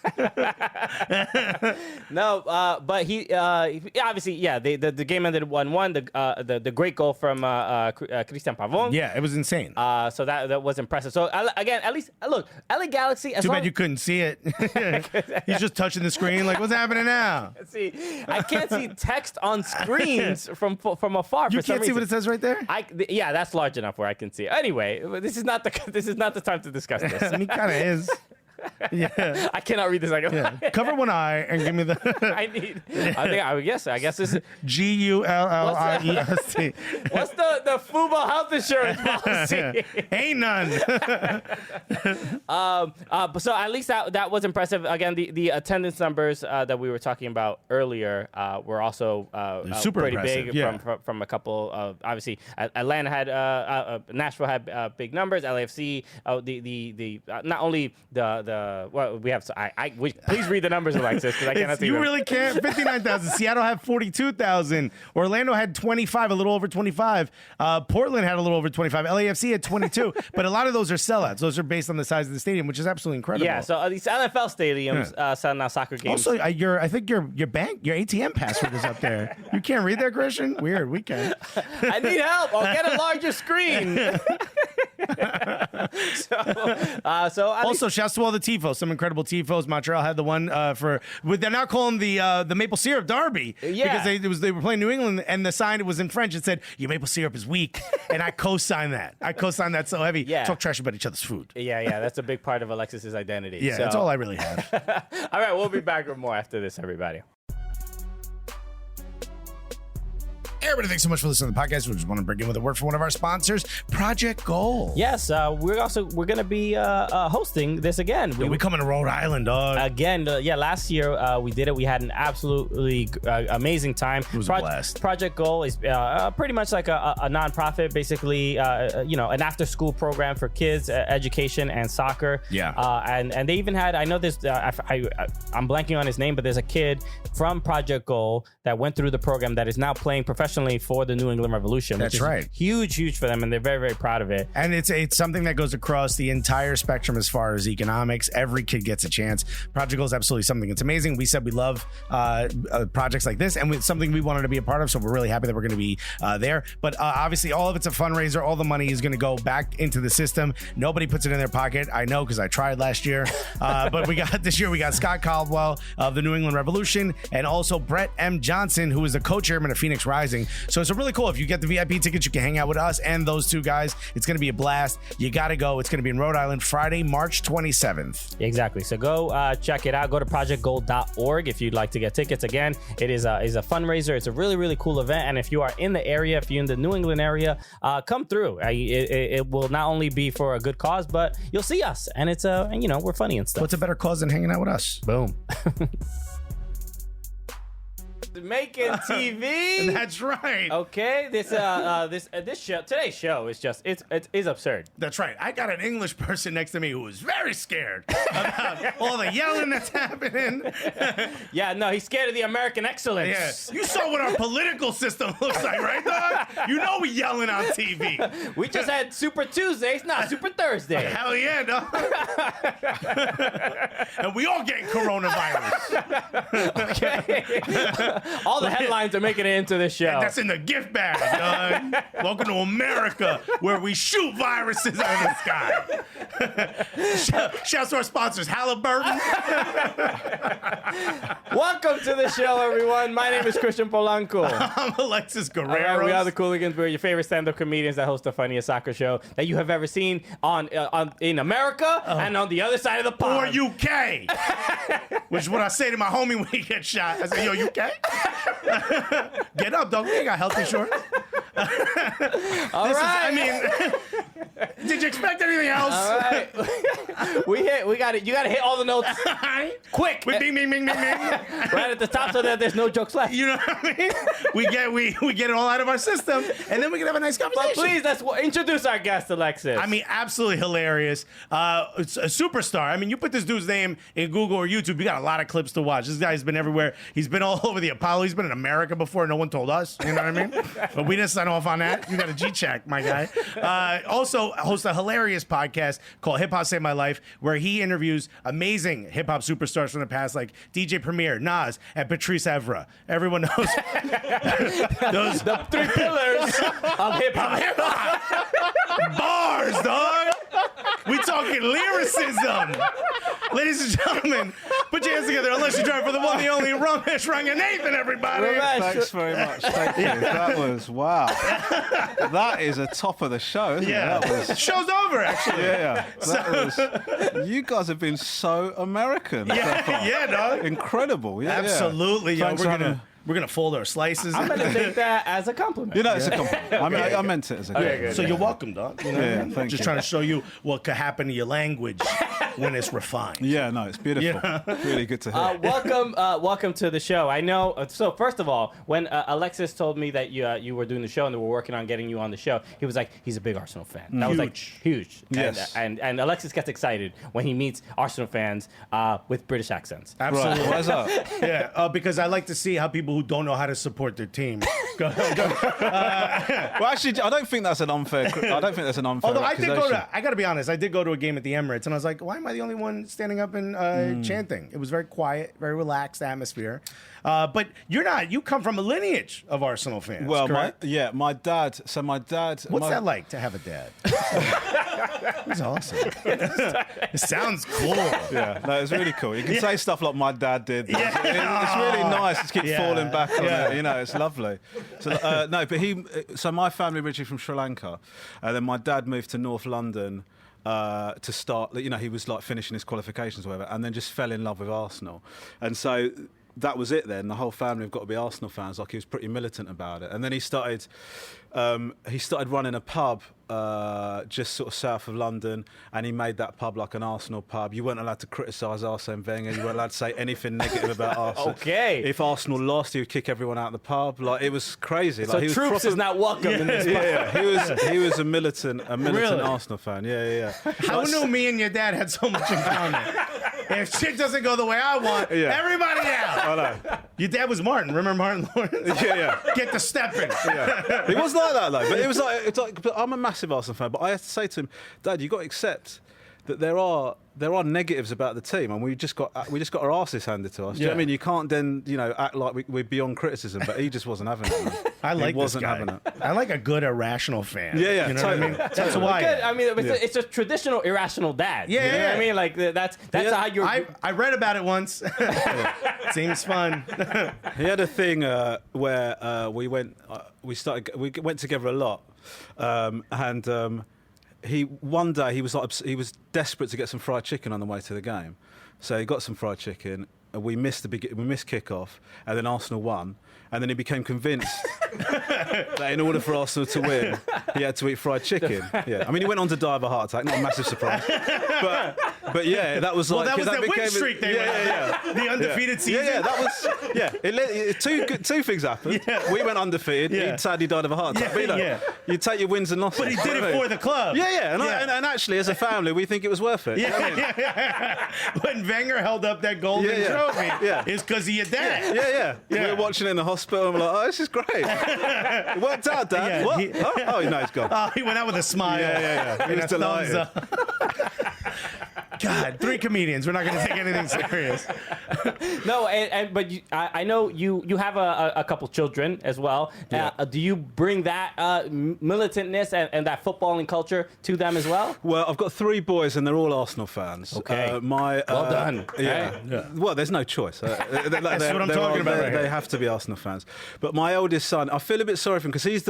No, but he obviously, the game ended 1-1. The great goal from Christian Pavón. Yeah, it was insane. So that was impressive. So again, at least look, LA Galaxy. Too bad you couldn't see it. He's just touching the screen. Like, what's happening now? See, I can't see text on screens from afar. You can't see what it says right there. Yeah, that's large enough where I can see it. Anyway, this is not the time to discuss this. I mean, kind of is. Yeah, I cannot read this. Cover one eye and give me the. I guess this is GULLIEST. What's the FUBO health insurance policy? Ain't none. So at least that was impressive. Again, the attendance numbers that we were talking about earlier were also super pretty impressive. big from a couple of, obviously Atlanta had Nashville had big numbers. LAFC the not only the well, we have. Please read the numbers, Alexis, because I cannot see You them. really can't. 59,000. Seattle had 42,000. Orlando had 25, a little over 25. Portland had a little over 25. LAFC had 22. But a lot of those are sellouts. Those are based on the size of the stadium, which is absolutely incredible. Yeah. So these NFL stadiums sell now soccer games. Also, I think your ATM password is up there. You can't read that, Christian? Weird. We can. I need help. I'll get a larger screen. Also, shouts to all the tifos. Some incredible tifos. Montreal had the one they're now calling the maple syrup derby because they were playing New England, and the sign was in French. It said your maple syrup is weak, and I co-signed that. that so heavy. Yeah. Talk trash about each other's food. Yeah. That's a big part of Alexis's identity. Yeah, that's all I really have. All right, we'll be back with more after this, everybody. Hey, everybody, thanks so much for listening to the podcast. We just want to bring in with a word for one of our sponsors, Project Goal. Yes, we're going to be hosting this again. We coming to Rhode Island, dog. Again, last year we did it. We had an absolutely amazing time. It was a blast. Project Goal is pretty much like a nonprofit, basically, an after-school program for kids, education, and soccer. Yeah. And they even had, I know this, I'm blanking on his name, but there's a kid from Project Goal that went through the program that is now playing professionally for the New England Revolution. That's right. Huge for them, and they're very, very proud of it. And it's something that goes across the entire spectrum as far as economics. Every kid gets a chance. Project Goal is absolutely something. It's amazing. We said we love projects like this, and it's something we wanted to be a part of, so we're really happy that we're going to be there. But obviously, all of it's a fundraiser. All the money is going to go back into the system. Nobody puts it in their pocket. I know, because I tried last year. But this year we got Scott Caldwell of the New England Revolution, and also Brett M. Johnson, who is the co-chairman of Phoenix Rising. So it's really cool. If you get the VIP tickets, you can hang out with us and those two guys. It's going to be a blast. You got to go. It's going to be in Rhode Island, Friday, March 27th. Exactly. So go check it out. Go to projectgoal.org if you'd like to get tickets. Again, it is a fundraiser. It's a really, really cool event. And if you are in the area, if you're in the New England area, come through. It will not only be for a good cause, but you'll see us. And it's, we're funny and stuff. What's a better cause than hanging out with us? Boom. Making TV. That's right. Okay, today's show is just it's absurd. That's right. I got an English person next to me who was very scared about all the yelling that's happening. Yeah, no, he's scared of the American excellence. Yeah, you saw what our political system looks like, right, dog? You know we yelling on TV. We just had Super Tuesdays, not Super Thursday. Hell yeah, dog. And we all getting coronavirus. Okay. All the headlines are making it into this show. That's in the gift bag, dog. Welcome to America, where we shoot viruses out of the sky. Shouts to our sponsors, Halliburton. Welcome to the show, everyone. My name is Christian Polanco. I'm Alexis Guerrero. Right, we are the Cooligans. We're your favorite stand-up comedians that host the funniest soccer show that you have ever seen in America and on the other side of the pond. Or UK. Which is what I say to my homie when he gets shot. I say, yo, UK? Get up, dog. We ain't got health insurance. All right. Did you expect anything else? All right. We got it. You got to hit all the notes quick. With bing, bing, bing, bing, bing. Right at the top so that there's no jokes left. You know what I mean? We get it all out of our system, and then we can have a nice conversation. But please, let's introduce our guest, Alexis. Absolutely hilarious. It's a superstar. You put this dude's name in Google or YouTube, you got a lot of clips to watch. This guy's been everywhere. He's been all over the Apollo. He's been in America before. No one told us. You know what I mean? But we didn't sign off on that. You got a G-check, my guy. Also hosts a hilarious podcast called Hip Hop Saved My Life, where he interviews amazing hip-hop superstars from the past, like DJ Premier, Nas, and Patrice Evra. Everyone knows the three pillars of hip-hop. Bars, dog. We talking lyricism. Ladies and gentlemen, put your hands together unless you're driving for the one, the only Romesh Ranganathan, everybody. Thanks very much. Thank you. That was, wow. That is a top of the show, isn't it? That was... Show's over, actually. Yeah. You guys have been so American. Yeah, dog. Incredible. Yeah, absolutely. Yeah. We're gonna fold our slices. I'm gonna take that as a compliment. It's a compliment. I meant it as a compliment. So you're welcome, dog. You know thank just you. trying to show you what could happen to your language. when it's refined. Yeah, no, it's beautiful. Really good to hear. Welcome to the show. I know. So first of all, when Alexis told me that you were doing the show and they were working on getting you on the show, he was like, he's a big Arsenal fan. That was like huge. Yes. And Alexis gets excited when he meets Arsenal fans with British accents. Absolutely. Right. Why's that? Yeah, because I like to see how people who don't know how to support their team. Well, actually, I don't think that's an unfair. Although I did accusation. I got to be honest, I did go to a game at the Emirates, and I was like, why am I the only one standing up and chanting? It was very quiet, very relaxed atmosphere. But you're not. You come from a lineage of Arsenal fans. Well, correct? my dad. So my dad. What's that like to have a dad? He's awesome. It sounds cool. Yeah, no, it's really cool. You can say stuff like my dad did. Yeah. It's really nice to keep falling back on Yeah. it. You know, it's lovely. So no, but so my family originally from Sri Lanka, and then my dad moved to North London to start. You know, he was like finishing his qualifications or whatever, and then just fell in love with Arsenal, and so. That was it then. The whole family have got to be Arsenal fans. Like, he was pretty militant about it. And then he started running a pub just sort of south of London, and he made that pub like an Arsenal pub. You weren't allowed to criticise Arsene Wenger. You weren't allowed to say anything negative about Arsenal. Okay. If Arsenal lost, he would kick everyone out of the pub. Like, it was crazy. So Like, he was Troops is not welcome in this pub. Yeah. He was a militant Really? Arsenal fan. Yeah. How knew me and your dad had so much in common? If shit doesn't go the way I want, everybody out. I know. Your dad was Martin. Remember Martin Lawrence? Yeah. Get the stepping. Yeah. It was like that though, but it was like but I'm a massive Arsenal fan, but I have to say to him, Dad, you got to accept that there are negatives about the team, and we just got our asses handed to us. Do you know what I mean? You can't then act like we're beyond criticism, but he just wasn't having it. Man. I like he wasn't this guy. having it. I like a good irrational fan. Yeah, You know totally. what I mean? That's why. Good. I mean, it's a traditional irrational dad. Yeah, you know yeah. what I mean? Like that's how you're. I read about it once. Seems fun. He had a thing where we went together a lot, and one day he was desperate to get some fried chicken on the way to the game, so he got some fried chicken. We missed kick-off, and then Arsenal won, and then he became convinced that in order for Arsenal to win, he had to eat fried chicken. Yeah, I mean, he went on to die of a heart attack. Not a massive surprise, but yeah, that was like That was the win became streak they went. The undefeated season. Yeah, that was two things happened. Yeah. We went undefeated. Yeah. He sadly died of a heart attack. Yeah, But you take your wins and losses. But he did it for the club. Yeah. And actually, as a family, we think it was worth it. Yeah. When Wenger held up that golden trophy, it's because of your dad. Yeah. We were watching it in the hospital, and we're like, oh, this is great. It worked out, Dad. Yeah, What? he- Oh, no, he's gone. Oh, he went out with a smile. Yeah. He And was a thumbs delighted. up. God, 3 comedians. We're not going to take anything serious. No, but I know you have a couple children as well. Yeah. Do you bring that militantness and that footballing culture to them as well? Well, I've got 3 boys, and they're all Arsenal fans. Okay. Well done. Yeah. Well, there's no choice. That's what I'm talking about right They here. have to be Arsenal fans. But my oldest son, I feel a bit sorry for him because he's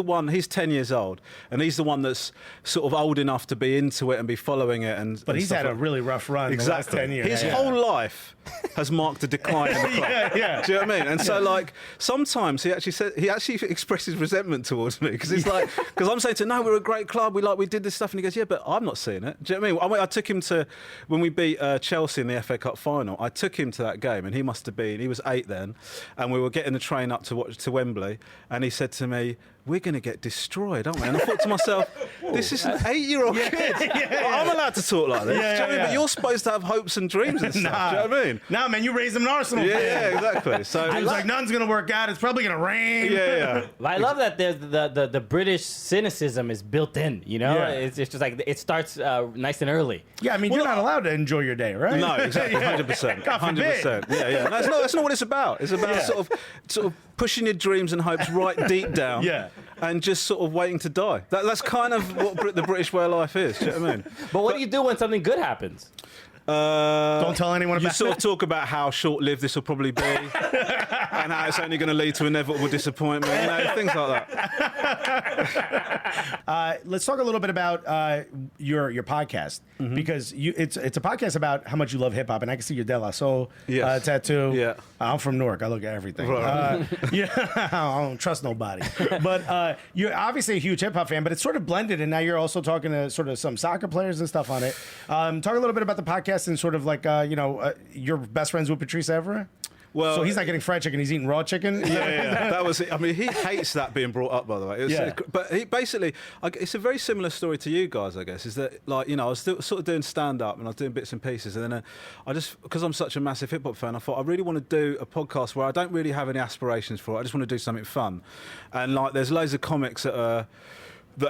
10 years old, and he's the one that's sort of old enough to be into it and be following it. But he's had a really rough run the last 10 years. His whole life has marked a decline in the club. Yeah. Do you know what I mean? And so, like, sometimes he actually expresses resentment towards me because I'm saying to him, no, we're a great club. We did this stuff, and he goes, yeah, but I'm not seeing it. Do you know what I mean? I took him to when we beat Chelsea in the FA Cup final. I took him to that game, and he was 8 then, and we were getting the train up to Wembley, and he said to me, we're going to get destroyed, aren't we? And I thought to myself, this is an 8-year-old kid. I'm allowed to talk like this. Do you know what I mean? But you're supposed to have hopes and dreams and stuff. Do you know what I mean? Nah, man, you raised him an Arsenal fan. Yeah, exactly. So He was like, nothing's going to work out. It's probably going to rain. Yeah. I love that there's the British cynicism is built in. You know, Yeah. it's just like it starts nice and early. Yeah, I mean, you're not allowed to enjoy your day, right? No, exactly, 100%. God forbid. 100%. Yeah. No, that's not what it's about. It's about sort of pushing your dreams and hopes right deep down. Yeah. And just sort of waiting to die. That's kind of what the British way of life is. Do you know what I mean? But what do you do when something good happens? Don't tell anyone You about sort it. of talk about how short-lived this will probably be, and how it's only going to lead to inevitable disappointment. Things like that. Let's talk a little bit about your podcast because it's a podcast about how much you love hip hop, and I can see your De La Soul tattoo. Yeah. I'm from Newark. I look at everything. Right. I don't trust nobody. But you're obviously a huge hip hop fan, but it's sort of blended, and now you're also talking to sort of some soccer players and stuff on it. Talk a little bit about the podcast podcast and sort of like, you're best friends with Patrice Evra? Well, so he's not getting fried chicken; he's eating raw chicken. Yeah. That was it. I mean, he hates that being brought up, by the way. But he basically, it's a very similar story to you guys, I guess. Is that I was still sort of doing stand up and I was doing bits and pieces, and then I just, because I'm such a massive hip hop fan, I thought I really want to do a podcast where I don't really have any aspirations for it. I just want to do something fun, and there's loads of comics that are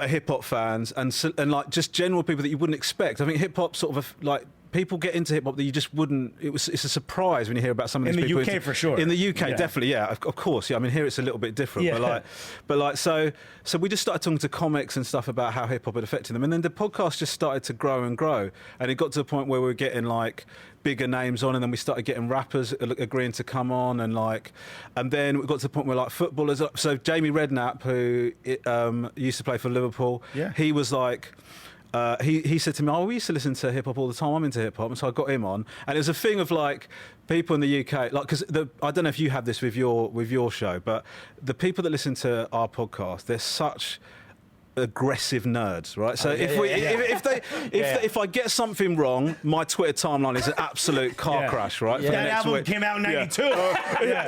hip hop fans and like just general people that you wouldn't expect. I think hip hop sort of people get into hip hop that you just wouldn't. It's a surprise when you hear about some of these people. In the UK, for sure. In the UK, definitely, yeah, of course. Yeah, I mean, here it's a little bit different, so we just started talking to comics and stuff about how hip hop had affected them, and then the podcast just started to grow and grow, and it got to the point where we were getting bigger names on, and then we started getting rappers agreeing to come on, and then we got to the point where footballers. So Jamie Redknapp, who used to play for Liverpool, he was he said to me, we used to listen to hip hop all the time. I'm into hip hop, and so I got him on. And it was a thing of people in the UK, because I don't know if you have this with your show, but the people that listen to our podcast, they're such aggressive nerds, right? So if I get something wrong, my Twitter timeline is an absolute car crash, right? Yeah. That album came out in '92.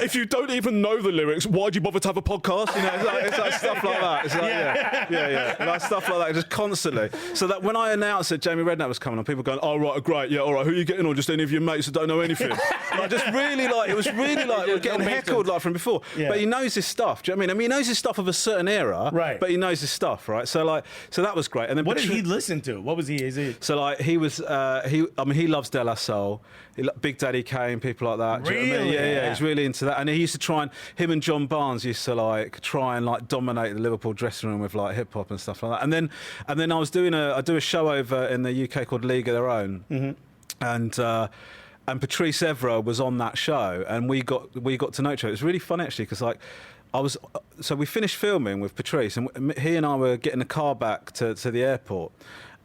If you don't even know the lyrics, why'd you bother to have a podcast? It's like stuff like that. It's like stuff like that, just constantly. So that when I announced that Jamie Redknapp was coming on, people going, "Oh right, great, yeah, all right. Who are you getting on? Just any of your mates that don't know anything?" It was really we're getting heckled from before. Yeah. But he knows his stuff. Do you know what I mean? He knows his stuff of a certain era, right? But he knows his stuff, right? So that was great. And then what did he listen to? What was he? So he was he loves De La Soul, Big Daddy Kane, people like that. Really? Do you know what I mean? Yeah, he's really into that. And he used to try and him and John Barnes used to try and dominate the Liverpool dressing room with hip hop and stuff like that. And then I do a show over in the UK called League of Their Own, and Patrice Evra was on that show, and we got to know each other. It was really fun actually, because so we finished filming with Patrice, and he and I were getting the car back to the airport,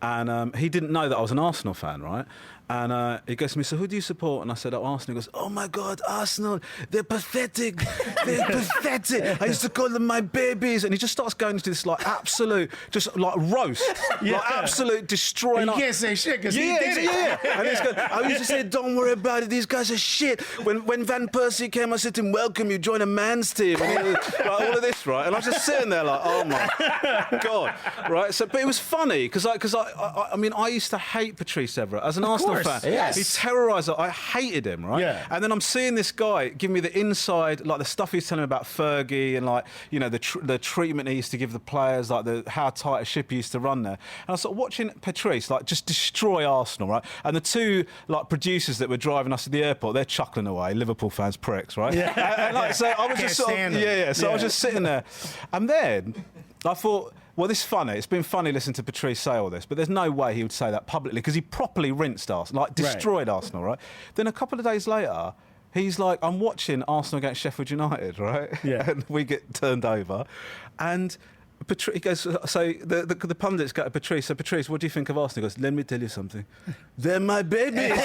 and he didn't know that I was an Arsenal fan, right? And he goes to me, "So who do you support?" And I said, Arsenal. He goes, "Oh my God, Arsenal, they're pathetic. They're pathetic. I used to call them my babies." And he just starts going into this absolute, just roast, absolute destroying. You can't say shit because he did it. Yeah. And he's going, "I used to say, don't worry about it. These guys are shit. When Van Persie came, I said to him, welcome, you join a man's team." And he was, all of this, right? And I was just sitting there oh my God, right? So, but it was funny because I mean, I used to hate Patrice Evra as an Arsenal fan. Yes. He terrorised. I hated him, right? Yeah. And then I'm seeing this guy give me the inside, the stuff he's telling me about Fergie and the treatment he used to give the players, how tight a ship he used to run there. And I was watching Patrice just destroy Arsenal, right? And the two producers that were driving us to the airport, they're chuckling away, Liverpool fans, pricks, right? Yeah. And so I was just sort of, So I was just sitting there, and then I thought, well, this is funny. It's been funny listening to Patrice say all this, but there's no way he would say that publicly because he properly rinsed Arsenal, destroyed Arsenal, right? Then a couple of days later, he's I'm watching Arsenal against Sheffield United, right? Yeah. And we get turned over, and he goes, so the pundits go to Patrice, so Patrice, what do you think of Arsenal? He goes, let me tell you something. They're my babies.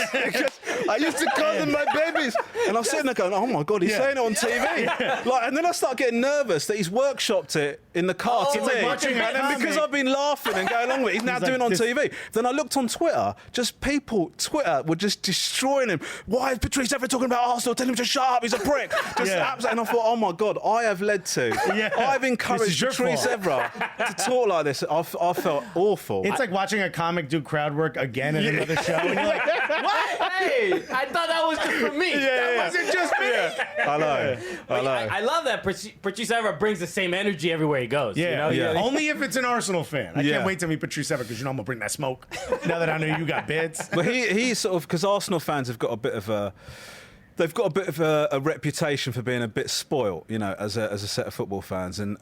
I used to call them my babies. And I was sitting there going, oh my God, he's saying it on TV. And then I start getting nervous that he's workshopped it in the car to me. And then because I've been laughing and going along with it, he's now doing it on TV. Then I looked on Twitter, Twitter were just destroying him. Why is Patrice ever talking about Arsenal? Tell him to shut up, he's a prick. And I thought, oh my God, I have led to, I've encouraged Patrice Evra to talk like this. I felt awful. It's like watching a comic do crowd work again at another show. And you're like, what? Hey, I thought that was just for me. That wasn't just me. I know. I love that Patrice Evra brings the same energy everywhere he goes. Yeah, you know? Only if it's an Arsenal fan. I can't wait to meet Patrice Evra because I'm gonna bring that smoke. Now that I know you got bids. But he's sort of, because Arsenal fans have got a bit of a. They've got a bit of a reputation for being a bit spoilt, as a set of football fans, and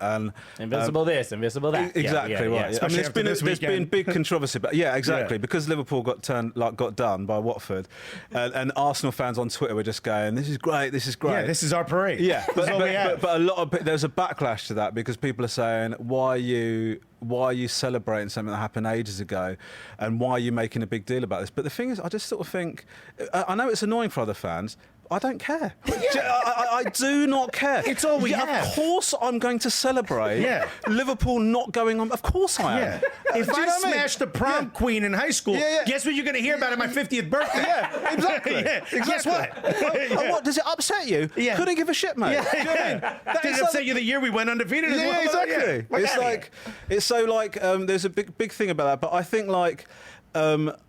invisible this, invisible that. Exactly right. Yeah. I mean, there's been big controversy, but because Liverpool got done by Watford, and Arsenal fans on Twitter were just going, "This is great, this is great." Yeah, this is our parade. Yeah, but a lot of there's a backlash to that because people are saying, "Why are you why are you celebrating something that happened ages ago, and why are you making a big deal about this? But the thing is, I just sort of think, I know it's annoying for other fans. I don't care. I do not care. It's all we have. Of course I'm going to celebrate Liverpool not going on. Of course I am. If I smashed the prom queen in high school, guess what you're going to hear about at my 50th birthday? Yeah, exactly. Guess what? And what, does it upset you? Yeah. Couldn't give a shit, mate. Yeah. Do you know what I mean? Did it upset you the year we went undefeated as well? Yeah, exactly. It's like, it's so like, there's a big thing about that, but I think like,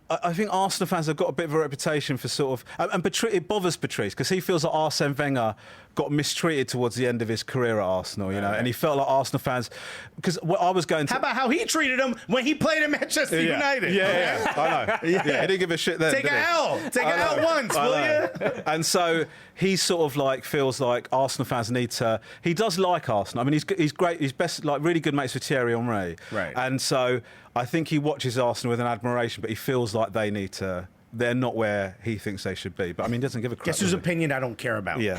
I think Arsenal fans have got a bit of a reputation for sort of, and it bothers Patrice because he feels like Arsene Wenger got mistreated towards the end of his career at Arsenal, you know, and he felt like Arsenal fans, because I was going to... How about how he treated him when he played at Manchester United? Yeah, I know. Yeah, he didn't give a shit then. Take an L. Take an L once, will you? And so he sort of like feels like Arsenal fans need to... He does like Arsenal. I mean, he's great. He's best, like really good mates with Thierry Henry. Right. And so I think he watches Arsenal with an admiration, but he feels like they need to... They're not where he thinks they should be. But I mean, he doesn't give a crap. Guess whose opinion I don't care about? Yeah.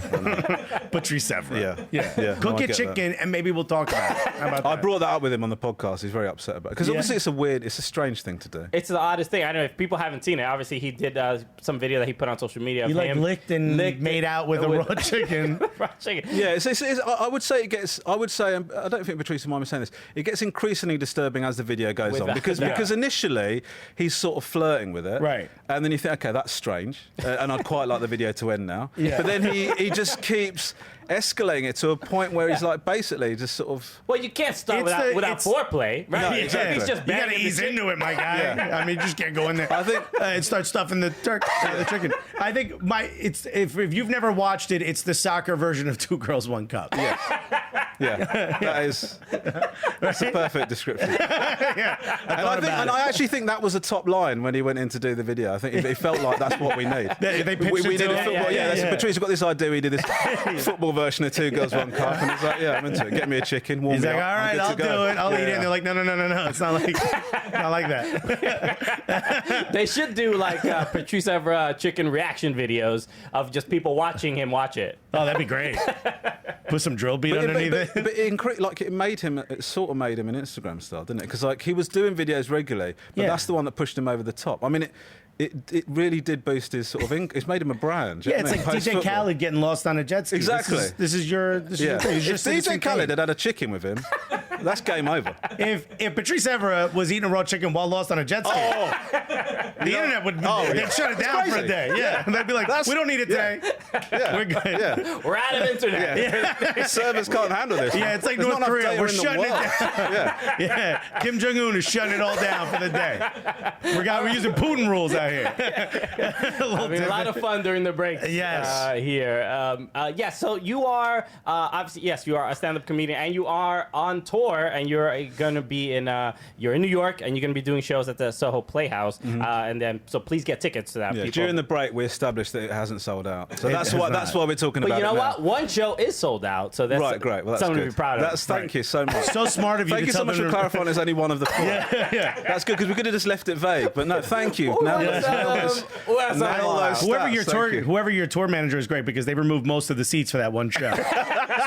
Patrice Evra. Yeah. Go No, get chicken and maybe we'll talk about it. How about I that? brought that up with him on the podcast. He's very upset about it. Because obviously it's a strange thing to do. It's the oddest thing. I don't know if people haven't seen it. Obviously, he did some video that he put on social media. He of like him licked made out with a raw chicken. raw chicken. Yeah, I would say it gets. I would say I don't think Patrice will mind me saying this. It gets increasingly disturbing as the video goes With on that, because initially he's sort of flirting with it, Right. And then you think, okay, that's strange, and I'd quite like the video to end now. Yeah. But then he just keeps escalating it to a point where he's like basically just sort of. Well, you can't start without foreplay, right? No, exactly. He's just You got to banging the ease chicken. into it, my guy. Yeah. I mean, you just can't go in there. I think and start stuffing the chicken. I think if you've never watched it, it's the soccer version of Two Girls, One Cup. Yeah, that's a perfect description. And I actually think that was a top line when he went in to do the video. I think it felt like that's what we need. They pitched we it did to a him. football. Yeah. Patrice, we've got this idea. We did this football version of Two Girls, One Cup, and he's like, yeah, I'm into it. Get me a chicken. Warm He's me like, up. all right, I'll do it. I'll eat it. And they're like, no. It's not like that. They should do like Patrice Evra chicken reaction videos of just people watching him watch it. Oh, that'd be great. Put some drill beat underneath it. But it sort of made him an Instagram star, didn't it? Because like he was doing videos regularly, but that's the one that pushed him over the top. I mean, it really did boost his sort of it's made him a brand. Yeah, it's like DJ Khaled getting lost on a jet ski. Exactly. This is your thing. If DJ Khaled had a chicken with him, that's game over. If Patrice Evra was eating a raw chicken while lost on a jet ski, the internet would they'd shut it down for a day. Yeah, they'd be like, we don't need it today. Yeah. We're good. Yeah. We're out of internet. Servers can't handle this. Yeah, it's like There's North not enough Korea. data We're in the shutting it world. down. Yeah, Kim Jong-un is shutting it all down for the day. We're using Putin rules out here. A lot of fun during the break. Yes. Here. So you are obviously you are a stand-up comedian and you are on tour and you're going to be you're in New York and you're going to be doing shows at the Soho Playhouse and then so please get tickets to that. Yeah, people. during the break we established that it hasn't sold out, so that's why we're talking about it. But you know now. what? One show is sold out, so that's right. Great. Well, that's something good. to be proud of. Thank you so much. So smart of you. Thank you so much for clarifying. There's only one of the four. Yeah. That's good because we could have just left it vague. But no, thank you. Whoever your tour manager is great because they removed most of the seats for that one show,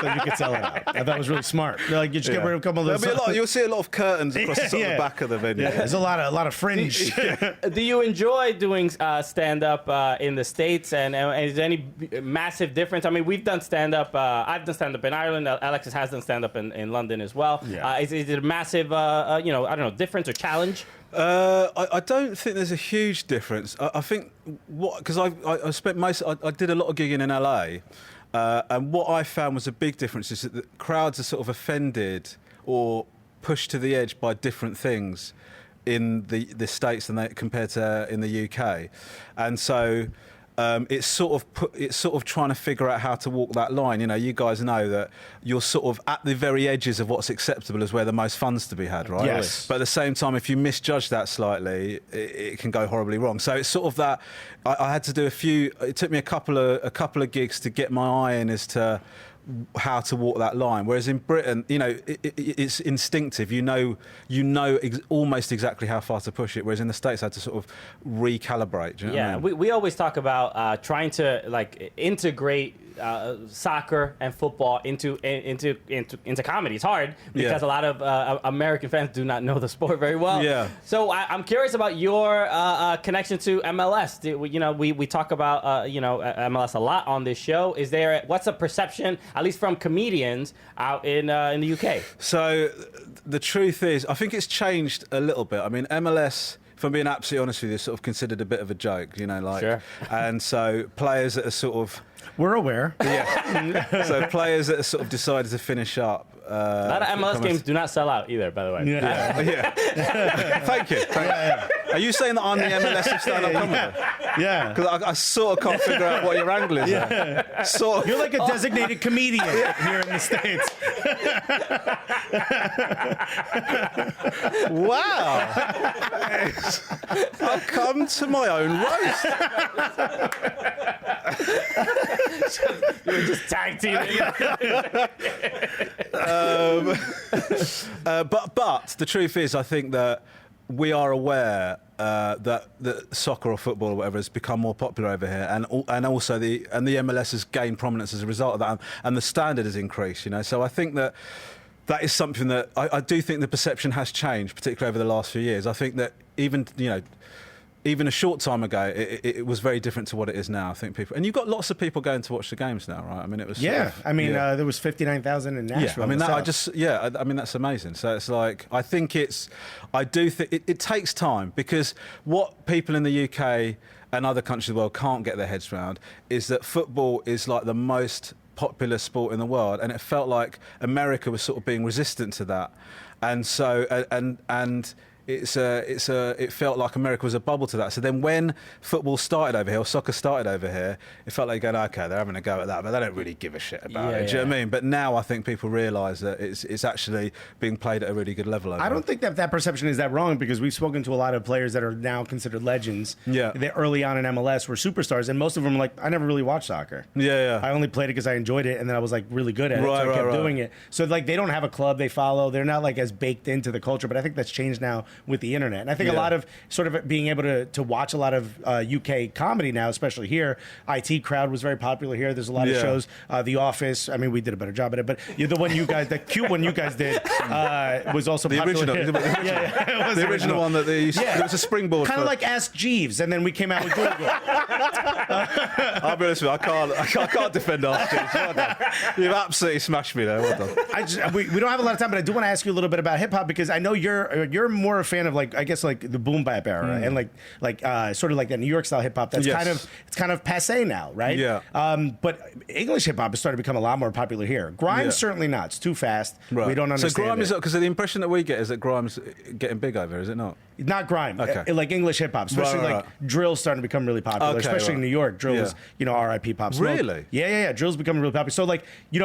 so you could sell it out. I thought it was really smart. They're like, you just get rid of a couple of those. You'll see a lot of curtains across the sort of the back of the venue. Yeah, there's a lot of fringe. Do you enjoy doing stand-up in the States? And is there any massive difference? I mean, we've done stand-up. I've done stand-up in Ireland. Alexis has done stand-up in London as well. Yeah. Is it a massive, difference or challenge? I don't think there's a huge difference. I think because I spent I did a lot of gigging in LA, and what I found was a big difference is that the crowds are sort of offended or pushed to the edge by different things in the States than compared to in the UK, and so. It's sort of trying to figure out how to walk that line. You know, you guys know that you're sort of at the very edges of what's acceptable is where the most fun's to be had, right? Yes. But at the same time, if you misjudge that slightly, it can go horribly wrong. So it's sort of that. I had to do it took me a couple of gigs to get my eye in as to how to walk that line. Whereas in Britain, you know, it's instinctive. You know almost exactly how far to push it. Whereas in the States, I had to sort of recalibrate. Do you know what I mean? We always talk about trying to like integrate soccer and football into comedy. It's hard because a lot of American fans do not know the sport very well. Yeah. So I'm curious about your connection to MLS. We talk about MLS a lot on this show. What's the perception, at least from comedians out in the UK? So the truth is, I think it's changed a little bit. I mean, MLS, if I'm being absolutely honest with you, is sort of considered a bit of a joke, Sure. And so players that are sort of... We're aware. Yeah. So players that are sort of decided to finish up. A lot of MLS games do not sell out either, by the way. Yeah. Thank you. Are you saying that I'm the MLS of stand-up comedy? Yeah. Because I sort of can't figure out what your angle is. Yeah. Sort of. You're like a designated comedian here in the States. Wow. I've come to my own roast. You were just tag teaming. But the truth is, I think that we are aware that soccer or football or whatever has become more popular over here, and also the MLS has gained prominence as a result of that, and the standard has increased. So I think that is something that I do think the perception has changed, particularly over the last few years. I think that even a short time ago, it was very different to what it is now. I think and you've got lots of people going to watch the games now, right? I mean, it was there was 59,000 in Nashville. I mean, I mean, that's amazing. So it's like, I do think it takes time, because what people in the UK and other countries of the world can't get their heads around is that football is like the most popular sport in the world, and it felt like America was sort of being resistant to that, and so and it felt like America was a bubble to that. So then when football started over here, or soccer started over here, it felt like going, okay, they're having a go at that, but they don't really give a shit about it. Do you know what I mean? But now I think people realise that it's actually being played at a really good level over I don't think that perception is that wrong, because we've spoken to a lot of players that are now considered legends. Yeah. They early on in MLS were superstars, and most of them are like, I never really watched soccer. Yeah. I only played it because I enjoyed it, and then I was like really good at it, so I kept doing it. So like they don't have a club they follow. They're not like as baked into the culture, but I think that's changed now with the internet. And I think a lot of sort of being able to watch a lot of UK comedy now, especially here. IT Crowd was very popular here. There's a lot of shows. The Office. I mean, we did a better job at it, but the one you guys, the cute one you guys did, was also the popular. Original. It was the original one that they used. Yeah. It was a springboard. Kind of like Ask Jeeves, and then we came out with Google. I'll be honest with you, I can't defend Ask Jeeves. Well done. You've absolutely smashed me there. Well done. We don't have a lot of time, but I do want to ask you a little bit about hip hop, because I know you're more a fan of, like, I guess, like the boom bap era, and like sort of like that New York style hip hop. That's kind of passé now, right? Yeah. But English hip hop has started to become a lot more popular here. Grime's certainly not. It's too fast. Right. We don't understand. So grime is, because the impression that we get is that grime's getting big over, is it not? Not grime. Okay. Like English hip hop, especially like drill's starting to become really popular, especially in New York. Drill is, R.I.P. Pop Smoke. Really? Yeah. Drill's becoming really popular. So like,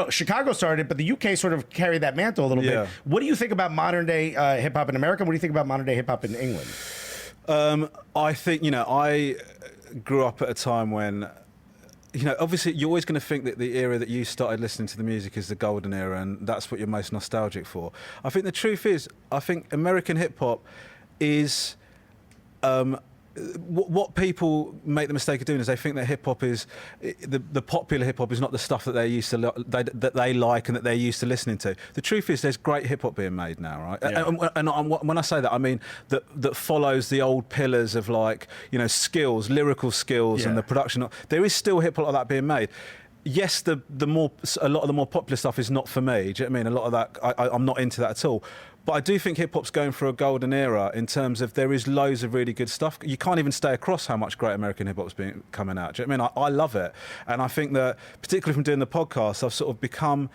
Chicago started it, but the UK sort of carried that mantle a little bit. What do you think about modern day hip hop in America? What do you think about modern day hip hop in England? I think, I grew up at a time when, obviously you're always going to think that the era that you started listening to the music is the golden era, and that's what you're most nostalgic for. I think the truth is, I think American hip hop is what people make the mistake of doing is they think that hip hop is the popular hip hop is not the stuff that they're used to that they like and that they're used to listening to. The truth is, there's great hip hop being made now, right? Yeah. And when I say that, I mean that follows the old pillars of, like, skills, lyrical skills, and the production. There is still hip hop like that being made. Yes, a lot of the more popular stuff is not for me. Do you know what I mean? A lot of that, I'm not into that at all. But I do think hip-hop's going through a golden era in terms of there is loads of really good stuff. You can't even stay across how much great American hip-hop's been coming out. Do you know what I mean? I love it. And I think that, particularly from doing the podcast, I've sort of become...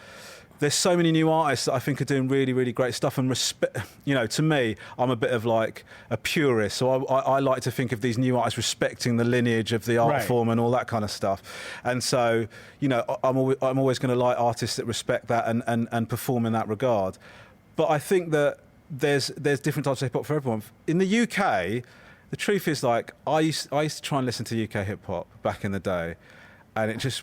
There's so many new artists that I think are doing really, really great stuff. And to me, I'm a bit of like a purist. So I like to think of these new artists respecting the lineage of the art form and all that kind of stuff. And so, I'm always going to like artists that respect that and perform in that regard. But I think that there's different types of hip hop for everyone. In the UK, the truth is, like, I used to try and listen to UK hip hop back in the day, and it just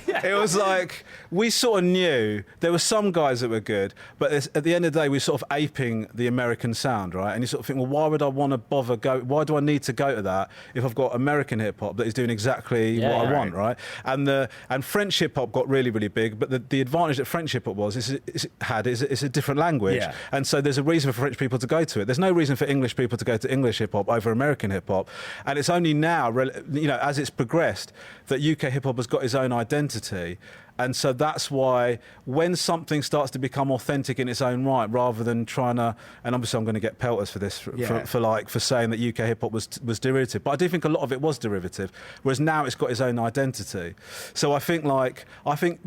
It was like we sort of knew there were some guys that were good, but at the end of the day, we were sort of aping the American sound, right? And you sort of think, well, why would I want to bother go? Why do I need to go to that if I've got American hip hop that is doing exactly what I want, right? And French hip hop got really, really big, but the advantage that French hip hop is it's a different language, and so there's a reason for French people to go to it. There's no reason for English people to go to English hip hop over American hip hop, and it's only now, as it's progressed, that UK hip hop has got its own identity. And so that's why when something starts to become authentic in its own right, rather than trying to, and obviously I'm going to get pelters for this, for saying that UK hip hop was derivative, but I do think a lot of it was derivative, whereas now it's got its own identity. So I think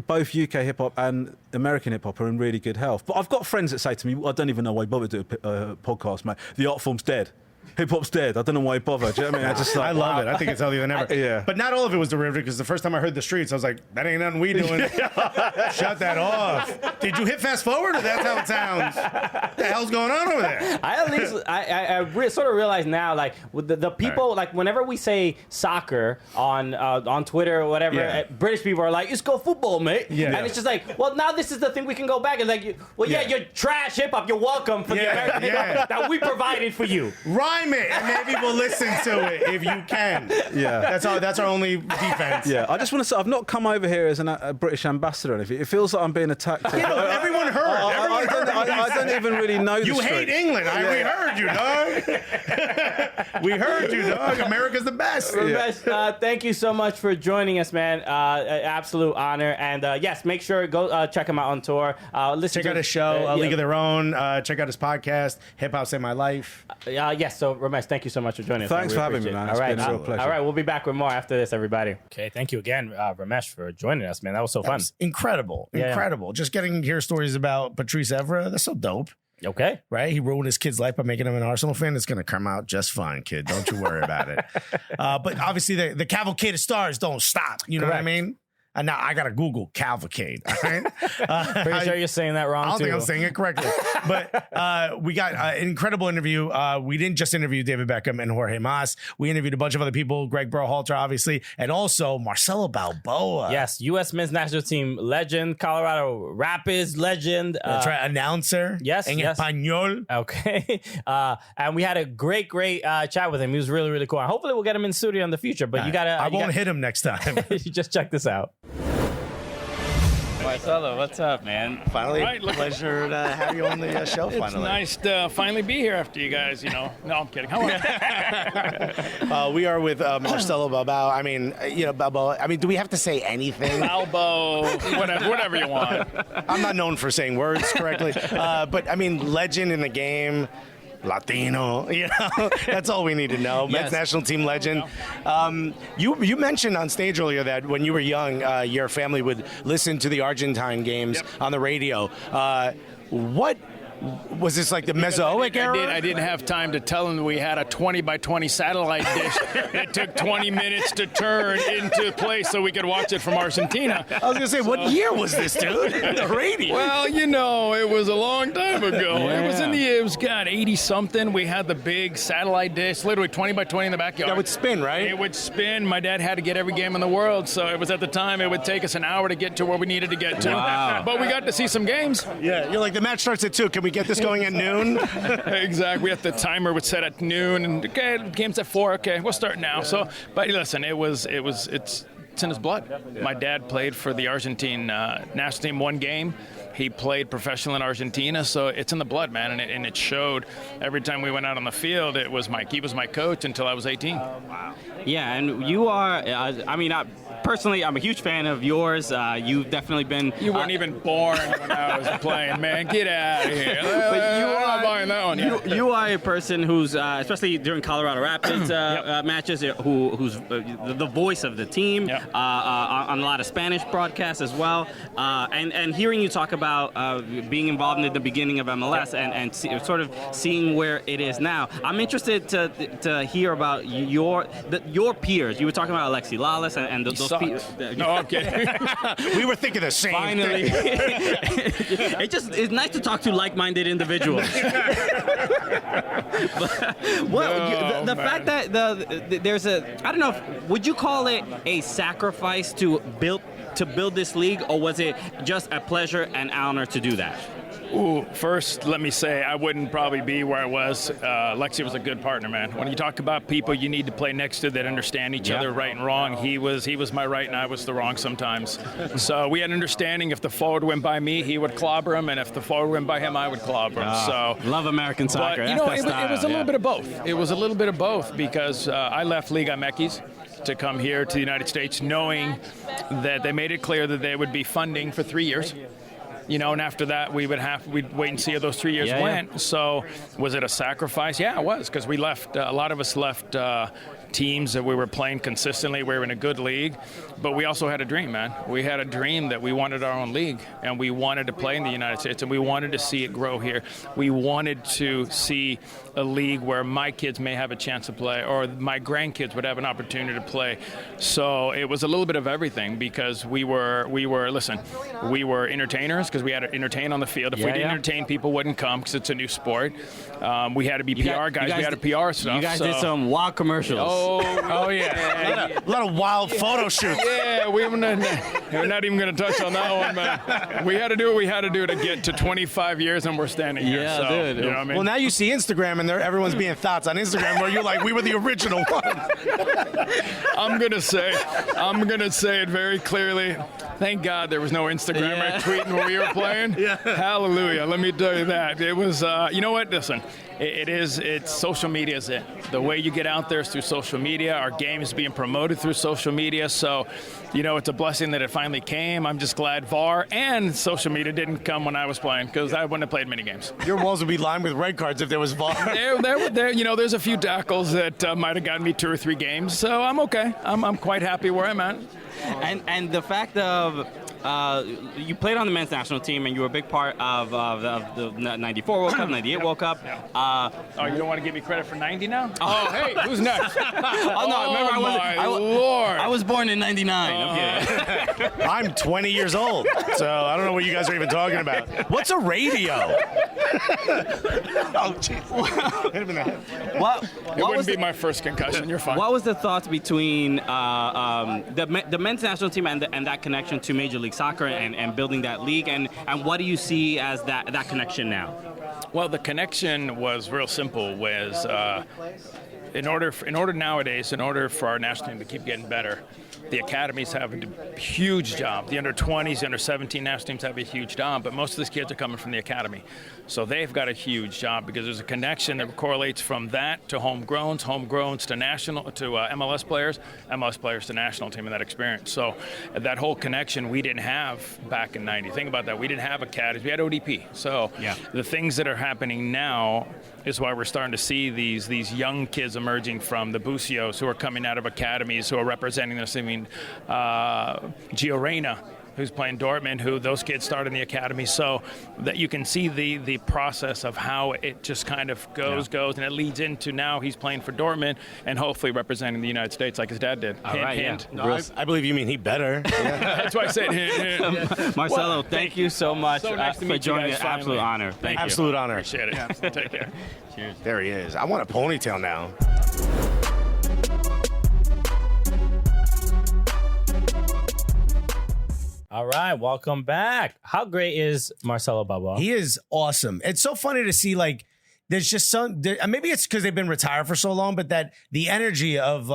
both UK hip hop and American hip hop are in really good health. But I've got friends that say to me, I don't even know why you bother to do a podcast, mate. The art form's dead. Hip hop's dead. I don't know why you bother. Do you know what I mean? I love it. I think it's healthier than ever. Yeah. But not all of it was derivative, because the first time I heard the streets, I was like, that ain't nothing we doing. Shut that off. Did you hit fast forward, or that's how it sounds? What the hell's going on over there? I sort of realize now, like, with the people, like, whenever we say soccer on Twitter or whatever, British people are like, it's go football, mate. Yeah. And it's just like, well, now this is the thing we can go back and like, you're trash hip hop. You're welcome for the American hip hop that we provided for you. Rhyme it, and maybe we'll listen to it if you can. Yeah. That's our only defense. Yeah, I just want to say, I've not come over here as a British ambassador or anything. It feels like I'm being attacked. Everyone heard. I don't even really know you hate England. We heard you, dog. We heard you, dog. America's the best. Romesh, thank you so much for joining us, man. Absolute honor. And yes, make sure go check him out on tour. Check out his show, League of Their Own. Check out his podcast, Hip Hop Saved My Life. Yes, so Romesh, thank you so much for joining us. Thanks for having me, man. It's been a real pleasure. All right, we'll be back with more after this, everybody. Okay, thank you again, Romesh, for joining us, man. That was so fun. Incredible. Just getting to hear stories about Patrice Evra, that's so dope. Okay. Right? He ruined his kid's life by making him an Arsenal fan. It's going to come out just fine, kid. Don't you worry about it. But obviously, the cavalcade of stars don't stop. You know what I mean? And now I got to Google cavalcade. All right? Pretty sure you're saying that wrong, I don't think I'm saying it correctly. But we got an incredible interview. We didn't just interview David Beckham and Jorge Mas. We interviewed a bunch of other people, Gregg Berhalter, obviously, and also Marcelo Balboa. Yes, U.S. men's national team legend, Colorado Rapids legend. That's right, announcer. Yes, en español. Okay. And we had a great chat with him. He was really, really cool. And hopefully we'll get him in studio in the future. But you got to... I won't hit him next time. You just check this out. Marcelo, what's up, man? Finally, pleasure to have you on the show. It's nice to finally be here after you guys, No, I'm kidding. How are you? We are with Marcelo Balboa. I mean, Balboa. I mean, do we have to say anything? Balbo, whatever you want. I'm not known for saying words correctly, but I mean, legend in the game. Latino, that's all we need to know. Yes. Men's national team legend. You mentioned on stage earlier that when you were young, your family would listen to the Argentine games on the radio. What was this, like the Mesozoic era? I didn't have time to tell them we had a 20 by 20 satellite dish. It took 20 minutes to turn into place so we could watch it from Argentina. I was going to say, what year was this, dude? The radio. Well, it was a long time ago. Yeah. It was 80-something. We had the big satellite dish, literally 20 by 20 in the backyard. That would spin, right? It would spin. My dad had to get every game in the world, so it was at the time it would take us an hour to get to where we needed to get to. Wow. But we got to see some games. Yeah, you're like, the match starts at 2. Can we get this going at noon? Exactly. We had the timer would set at noon, and okay, game's at 4. Okay, we'll start now. So, but listen, it's in his blood. My dad played for the Argentine national team one game. He played professional in Argentina, so it's in the blood, man, and it showed every time we went out on the field. He was my coach until I was 18. Wow. Yeah, and you are. Personally, I'm a huge fan of yours. You've definitely been... You weren't even born when I was playing, man. Get out of here. But I'm not buying that one yet. You are a person who's, especially during Colorado Rapids matches, who's the voice of the team on a lot of Spanish broadcasts as well. And hearing you talk about being involved in the beginning of MLS and sort of seeing where it is now, I'm interested to hear about your peers. You were talking about Alexi Lalas and those No, okay. We were thinking the same Finally. thing. It's nice to talk to like-minded individuals. The fact that there's I don't know, would you call it a sacrifice to build this league, or was it just a pleasure and honor to do that? Ooh, first, let me say I wouldn't probably be where I was. Lexi was a good partner, man. When you talk about people you need to play next to that understand each other right and wrong, he was my right and I was the wrong sometimes. So we had understanding. If the forward went by me, he would clobber him, and if the forward went by him, I would clobber him. Love American soccer. But, it was a little bit of both. It was a little bit of both because I left Liga MX to come here to the United States knowing that they made it clear that they would be funding for 3 years. And after that, we'd wait and see how those 3 years went. Yeah. So was it a sacrifice? Yeah, it was, because we left, a lot of us left teams that we were playing consistently. We were in a good league, but we also had a dream, man. We had a dream that we wanted our own league, and we wanted to play in the United States, and we wanted to see it grow here. We wanted to see a league where my kids may have a chance to play, or my grandkids would have an opportunity to play. So it was a little bit of everything, because we were entertainers, because we had to entertain on the field. If we didn't entertain, people wouldn't come because it's a new sport. We had to be PR guys. We had to PR stuff. You guys did some wild commercials. Oh yeah. A lot of wild photo shoots. Yeah, we're not even going to touch on that one, man. We had to do what we had to do to get to 25 years, and we're standing here. Yeah, so, dude. You know what I mean? Well, now you see Instagram, and everyone's being thoughts on Instagram where you're like, we were the original ones. I'm gonna say it very clearly. Thank God there was no Instagram or tweeting when we were playing. Yeah. Hallelujah. Let me tell you that. It was, you know what? Listen, it's social media is it. The way you get out there is through social media. Our game is being promoted through social media. So, it's a blessing that it finally came. I'm just glad VAR and social media didn't come when I was playing, because I wouldn't have played many games. Your walls would be lined with red cards if there was VAR. There's a few tackles that might have gotten me 2 or 3 games. So I'm okay. I'm quite happy where I'm at. And the fact of you played on the men's national team, and you were a big part of the 94 World Cup, 98 World Cup. You don't want to give me credit for 90 now? Oh, hey, who's next? I was born in 99. I'm 20 years old, so I don't know what you guys are even talking about. What's a radio? Oh, jeez. Hit him in the head. It wouldn't be my first concussion. You're fine. What was the thoughts between the men's national team and that connection to Major League Soccer and building that league, and what do you see as that connection now? Well, the connection was real simple. Was in order nowadays, in order for our national team to keep getting better, the academies have a huge job. The under-20s, the under-17 national teams have a huge job, but most of these kids are coming from the academy. So they've got a huge job, because there's a connection that correlates from that to homegrowns to MLS players to national team in that experience. So that whole connection we didn't have back in 90. Think about that. We didn't have academies. We had ODP. So the things that are happening now is why we're starting to see these young kids emerging from the Busios who are coming out of academies, who are representing us. I mean, Gio Reyna, who's playing Dortmund, who those kids started in the academy, so that you can see the process of how it just kind of goes, and it leads into now he's playing for Dortmund and hopefully representing the United States like his dad did. Hint. No, I believe you mean he better. That's why I said hint. Marcelo, thank you so much nice to for meet joining you us. guys, Absolute honor. Thank you. Absolute honor. Appreciate it. Take care. Cheers. There he is. I want a ponytail now. All right, welcome back. How great is Marcelo Balboa? He is awesome. It's so funny to see, like, there's just maybe it's because they've been retired for so long, but that the energy of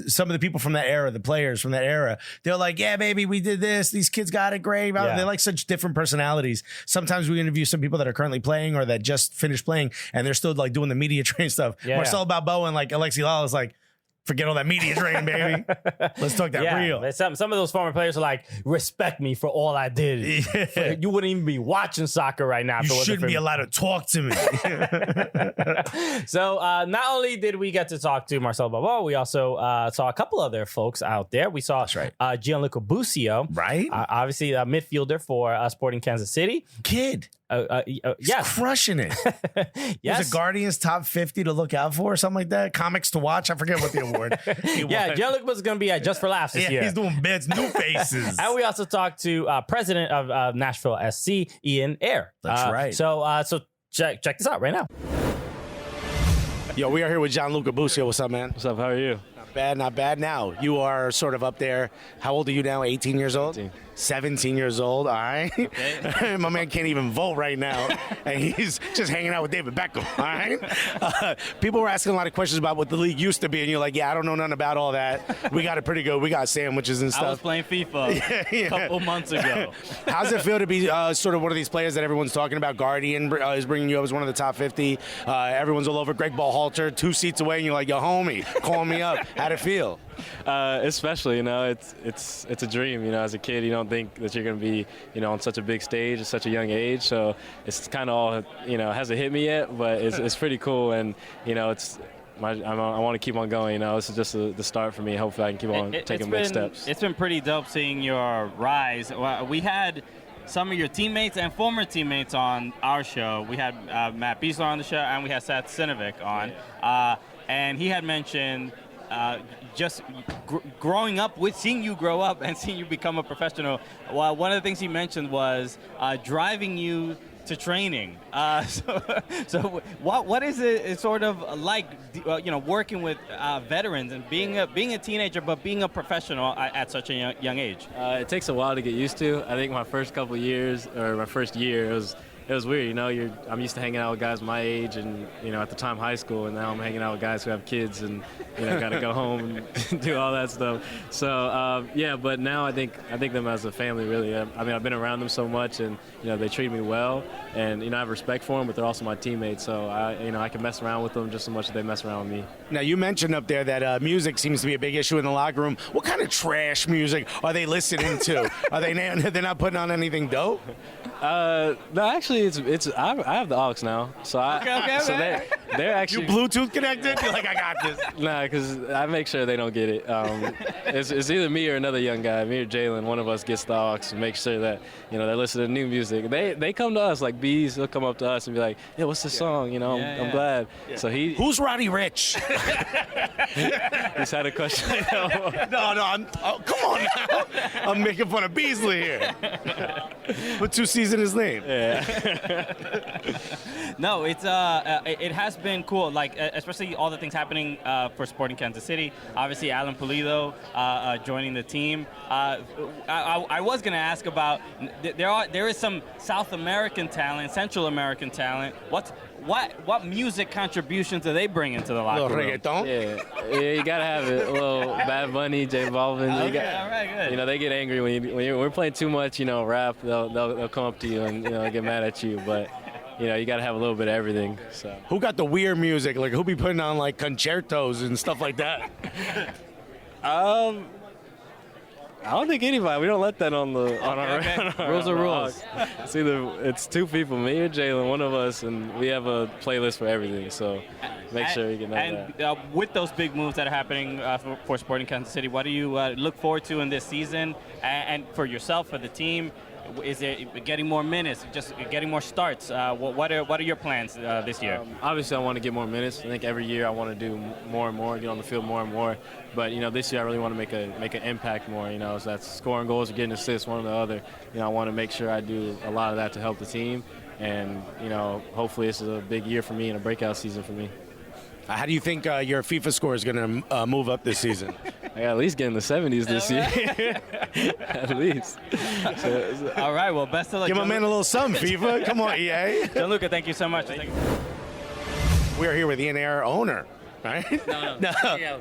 some of the people from that era, the players from that era, they're like, yeah, baby, we did this. These kids got it great. Yeah. They're like such different personalities. Sometimes we interview some people that are currently playing or that just finished playing, and they're still like doing the media train stuff. Yeah, Marcelo Balboa and like Alexi Lala's like, forget all that media train, baby. Let's talk that real. Some of those former players are like, respect me for all I did. Yeah. You wouldn't even be watching soccer right now. You shouldn't be allowed to talk to me. So not only did we get to talk to Marcelo Balboa, we also saw a couple other folks out there. We saw Gianluca Busio. Right. Obviously a midfielder for Sporting Kansas City. Kid. He's crushing it. Yes. Was it Guardians Top 50 to look out for or something like that? Comics to watch? I forget what the award. Gianluca was going to be at Just for Laughs this year. He's doing bits, new faces. And we also talked to president of Nashville SC, Ayre. That's right. So check this out right now. Yo, we are here with Gianluca Busio. What's up, man? What's up? How are you? Not bad now. You are sort of up there. How old are you now? 18 years old? 17 years old. All right. Okay. My man can't even vote right now, and he's just hanging out with David Beckham. All right. People were asking a lot of questions about what the league used to be, and you're like, yeah, I don't know nothing about all that. We got it pretty good. We got sandwiches and stuff. I was playing FIFA a couple months ago. How's it feel to be sort of one of these players that everyone's talking about? Guardian is bringing you up as one of the top 50. Everyone's all over. Gregg Berhalter, 2 seats away, and you're like, yo, homie, call me up. How'd it feel? Especially, it's a dream. As a kid, you don't think that you're going to be, on such a big stage at such a young age. So it's kind of all, hasn't hit me yet, but it's pretty cool. And, I want to keep on going. This is just the start for me. Hopefully I can keep on taking big steps. It's been pretty dope seeing your rise. We had some of your teammates and former teammates on our show. We had Matt Beasler on the show, and we had Seth Sinovic on. And he had mentioned just growing up seeing you grow up and seeing you become a professional. Well, one of the things he mentioned was driving you to training. So what is it sort of like, working with veterans and being a teenager, but being a professional at such a young age? It takes a while to get used to. I think my first couple years, or my first year, it was weird. I'm used to hanging out with guys my age and, at the time high school, and now I'm hanging out with guys who have kids and, got to go home and do all that stuff. So, but now I think them as a family, really. I've been around them so much, and, they treat me well, and, I have respect for them, but they're also my teammates. So, I can mess around with them just as much as they mess around with me. Now, you mentioned up there that music seems to be a big issue in the locker room. What kind of trash music are they listening to? Are they're not putting on anything dope? No, actually, it's I have the aux now, so they're actually. You Bluetooth connected? You're like, I got this. Nah, because I make sure they don't get it. It's either me or another young guy, me or Jalen. One of us gets the aux and make sure that they're listening to new music. They come to us like bees. They'll come up to us and be like, "Yeah, what's the song?" I'm glad. Yeah. So who's Roddy Rich? He's had a question. No, come on now. I'm making fun of Beasley here. Put 2 C's in his name. Yeah. No, it has been cool, like especially all the things happening for Sporting Kansas City. Obviously, Alan Pulido joining the team. I was going to ask about there is some South American talent, Central American talent. What music contributions are they bringing to the locker room? Reggaeton? Yeah, you gotta have it. A little Bad Bunny, J Balvin. All right, good. They get angry when we're playing too much. Rap. They'll come up to you and get mad at you. But you gotta have a little bit of everything. So who got the weird music? Like who be putting on like concertos and stuff like that? I don't think anybody. We don't let that on our rules are rules. It's 2 people, me or Jalen, one of us, and we have a playlist for everything. So make sure you can know that. And with those big moves that are happening for Sporting Kansas City, what do you look forward to in this season, and for yourself, for the team? Is it getting more minutes, just getting more starts? What are your plans this year? Obviously, I want to get more minutes. I think every year I want to do more and more, get on the field more and more. But this year I really want to make an impact more. So that's scoring goals or getting assists, one or the other. I want to make sure I do a lot of that to help the team. And hopefully this is a big year for me and a breakout season for me. How do you think your FIFA score is going to move up this season? I got at least get in the 70s this year. At least. All right, well, best of luck. Give my man a little something, FIFA. Come on, EA. Gianluca, thank you so much. We are here with Ayre, owner. Right? No.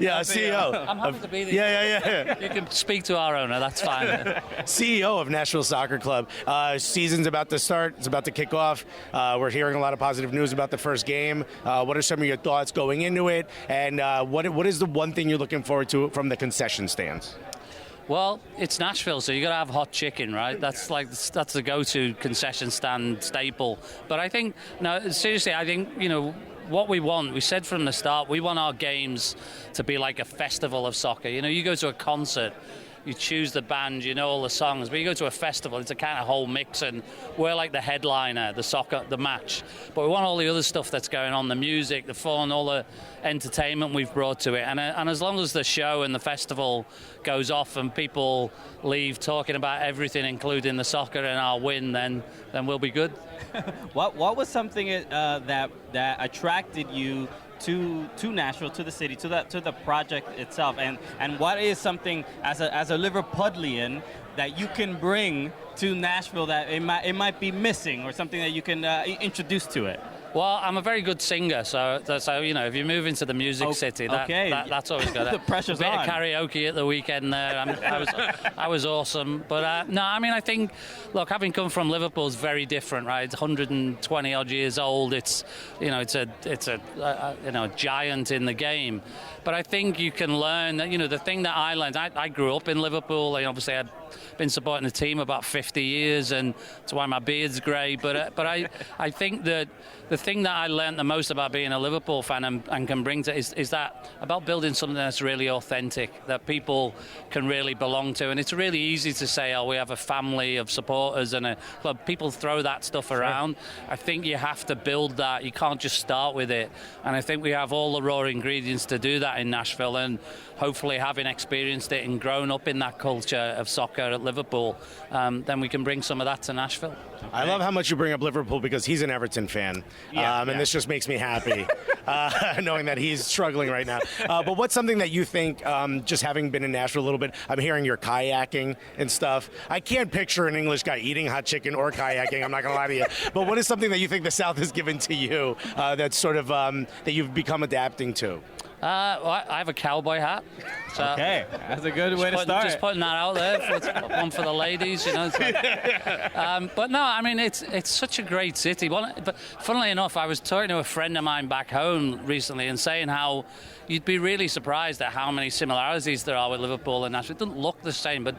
Yeah, CEO. I'm happy to be there. Yeah. You can speak to our owner, that's fine. CEO of Nashville Soccer Club. Season's about to start. It's about to kick off. We're hearing a lot of positive news about the first game. What are some of your thoughts going into it? And what is the one thing you're looking forward to from the concession stands? Well, it's Nashville, so you got to have hot chicken, right? That's the go-to concession stand staple. But I think, no, seriously, I think, what we want, we said from the start, we want our games to be like a festival of soccer. You go to a concert, you choose the band, you know all the songs. But you go to a festival, it's a kind of whole mix, and we're like the headliner, the soccer, the match. But we want all the other stuff that's going on, the music, the fun, all the entertainment we've brought to it. And as long as the show and the festival goes off and people leave talking about everything, including the soccer and our win, then we'll be good. What was something that attracted you to Nashville, to the city, to the project itself, and what is something as a Liverpudlian that you can bring to Nashville that it might be missing, or something that you can introduce to it? Well, I'm a very good singer, so you know, if you move into the music city, that's always good. The pressure's on. A bit on. of karaoke at the weekend there. I was awesome, but no, I mean, I think, look, having come from Liverpool is very different, right? It's 120 odd years old. It's a giant in the game. But I think you can learn that, you know, the thing that I learned, I grew up in Liverpool, and obviously I've been supporting the team about 50 years, and that's why my beard's grey. But I think that the thing that I learned the most about being a Liverpool fan and can bring to is that about building something that's really authentic, that people can really belong to. And it's really easy to say, oh, we have a family of supporters and a club. People throw that stuff around. I think you have to build that. You can't just start with it. And I think we have all the raw ingredients to do that in Nashville, and hopefully, having experienced it and grown up in that culture of soccer at Liverpool, then we can bring some of that to Nashville. I love how much you bring up Liverpool because he's an Everton fan, and this just makes me happy knowing that he's struggling right now. But what's something that you think, just having been in Nashville a little bit, I'm hearing you're kayaking and stuff. I can't picture an English guy eating hot chicken or kayaking, I'm not going to lie to you. But what is something that you think the South has given to you that's sort of that you've become adapting to? Well, I have a cowboy hat. So okay, that's a good way to start. Just putting that out there. One for the ladies, you know. So. But no, I mean, it's such a great city. But funnily enough, I was talking to a friend of mine back home recently and saying how you'd be really surprised at how many similarities there are with Liverpool and Nashville. It doesn't look the same, but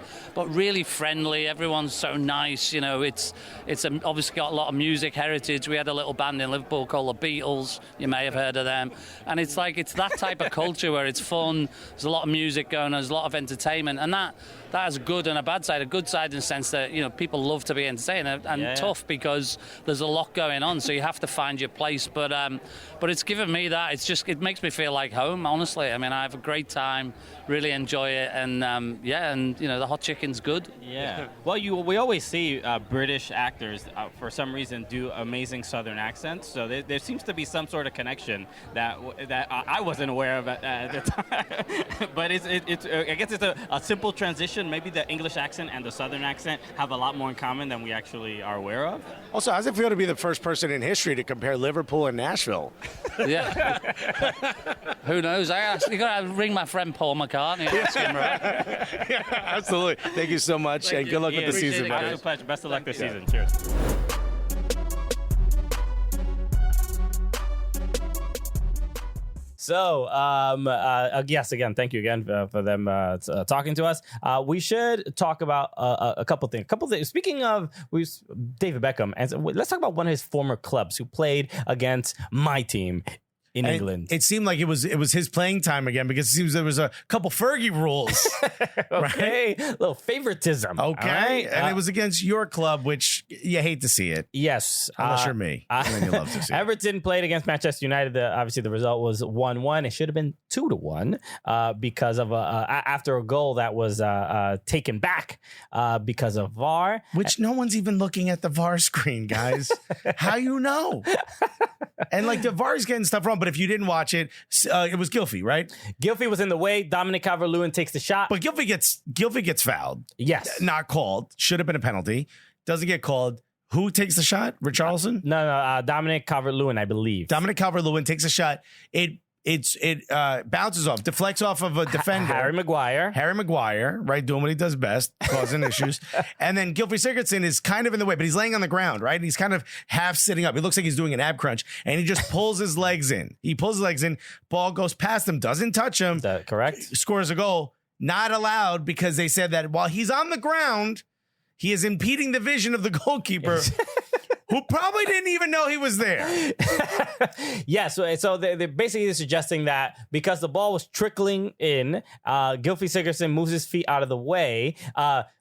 really friendly. Everyone's so nice. You know, it's obviously got a lot of music heritage. We had a little band in Liverpool called the Beatles. You may have heard of them. And it's that type of culture where it's fun. There's a lot of music going on. There's a lot of entertainment, and that has a good and a bad side. A good side in the sense that, you know, people love to be entertained, and tough because there's a lot going on. So you have to find your place. But it's given me that. It makes me feel like home. Honestly, I mean, I have a great time. Really enjoy it, and and you know, the hot chicken's good. Yeah. Well, we always see British actors for some reason do amazing Southern accents. So there seems to be some sort of connection that I wasn't aware of at the time. But I guess it's a simple transition. Maybe the English accent and the Southern accent have a lot more in common than we actually are aware of. Also, how does it feel to be the first person in history to compare Liverpool and Nashville? Yeah. Who knows? You got to ring my friend Paul McCartney. Ask him, right? Yeah, absolutely. Thank you so much, and good luck with the season, buddy. Absolute pleasure. Best of luck this season. Cheers. So, yes, again, thank you again for them talking to us. We should talk about a couple things. Speaking of David Beckham, and let's talk about one of his former clubs who played against my team in England. It seemed like it was his playing time again, because it seems there was a couple Fergie rules. Okay, a little favoritism. Okay, right? And it was against your club, which you hate to see it. Yes, unless you're me, and then you love to see it. Everton played against Manchester United. Obviously, the result was 1-1. It should have been 2-1 because of after a goal that was taken back because of VAR, which no one's even looking at the VAR screen, guys. How you know? And like the VAR is getting stuff wrong, but if you didn't watch it, it was Gylfi, right? Gylfi was in the way. Dominic Calvert-Lewin takes the shot, but Gylfi gets fouled. Yes, not called. Should have been a penalty. Doesn't get called. Who takes the shot? Richarlison? No. Dominic Calvert-Lewin, I believe. Dominic Calvert-Lewin takes a shot. It bounces off, deflects off of a defender. Harry Maguire, right, doing what he does best, causing issues. And then Gylfi Sigurdsson is kind of in the way, but he's laying on the ground, right? And he's kind of half sitting up. He looks like he's doing an ab crunch, and he just pulls his legs in. Ball goes past him, doesn't touch him. Is that correct? Scores a goal. Not allowed, because they said that while he's on the ground, he is impeding the vision of the goalkeeper. who probably didn't even know he was there. Yeah, so they're basically suggesting that because the ball was trickling in, Gylfi Sigurdsson moves his feet out of the way.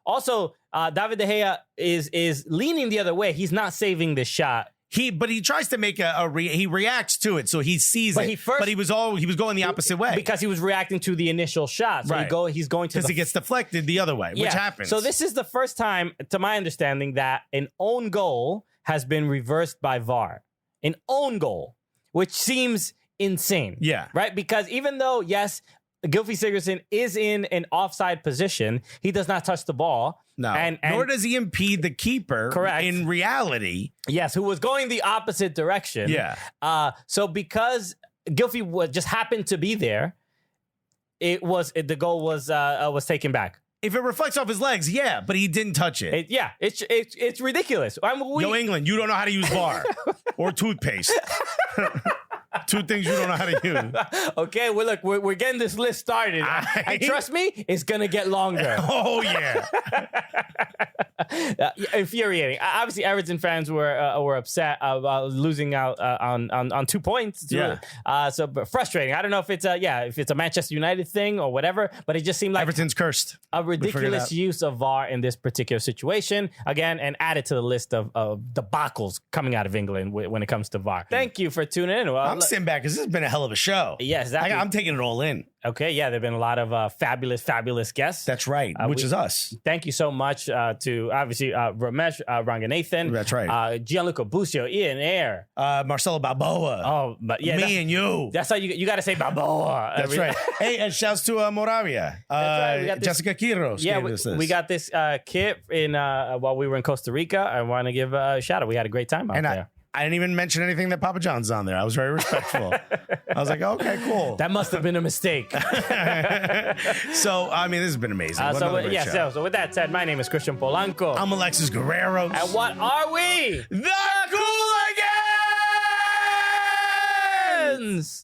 Also, David De Gea is leaning the other way. He's not saving the shot. But he tries to make he reacts to it, so he sees it. But he was going the opposite way because he was reacting to the initial shot. So right. He's going to because it gets deflected the other way, which happens. So this is the first time, to my understanding, that an own goal has been reversed by VAR. An own goal, which seems insane. Yeah. Right? Because even though, yes, Gylfi Sigurdsson is in an offside position, he does not touch the ball. No. And nor does he impede the keeper. Correct. In reality. Yes, who was going the opposite direction. Yeah. So because Gylfi just happened to be there, the goal was taken back. If it reflects off his legs, yeah, but he didn't touch it. It's ridiculous. Yo, England, you don't know how to use VAR or toothpaste. Two things you don't know how to use. Okay, well, look, we're getting this list started. And trust me, it's going to get longer. Oh, yeah. Infuriating. Obviously, Everton fans were upset about losing out on 2 points. Yeah. But frustrating. I don't know if it's a Manchester United thing or whatever, but it just seemed like Everton's cursed. A ridiculous use of VAR in this particular situation. Again, and added to the list of debacles coming out of England when it comes to VAR. Thank you for tuning in. I'm sitting back because this has been a hell of a show. Yeah, exactly. I'm taking it all in. Okay, yeah, there have been a lot of fabulous guests. That's right, which is us. Thank you so much to, obviously, Romesh, Ranganathan. That's right. Gianluca Busio, Ayre. Marcelo Balboa. Oh, but yeah. Me and you. That's how you got to say Balboa. That's right. Hey, and shouts to Moravia. Right. Jessica Quiros. Yeah, we got this kit while we were in Costa Rica. I want to give a shout out. We had a great time out there. I didn't even mention anything that Papa John's on there. I was very respectful. I was like, okay, cool. That must have been a mistake. So, I mean, this has been amazing. So with that said, my name is Christian Polanco. I'm Alexis Guerrero. And what are we? The Cooligans!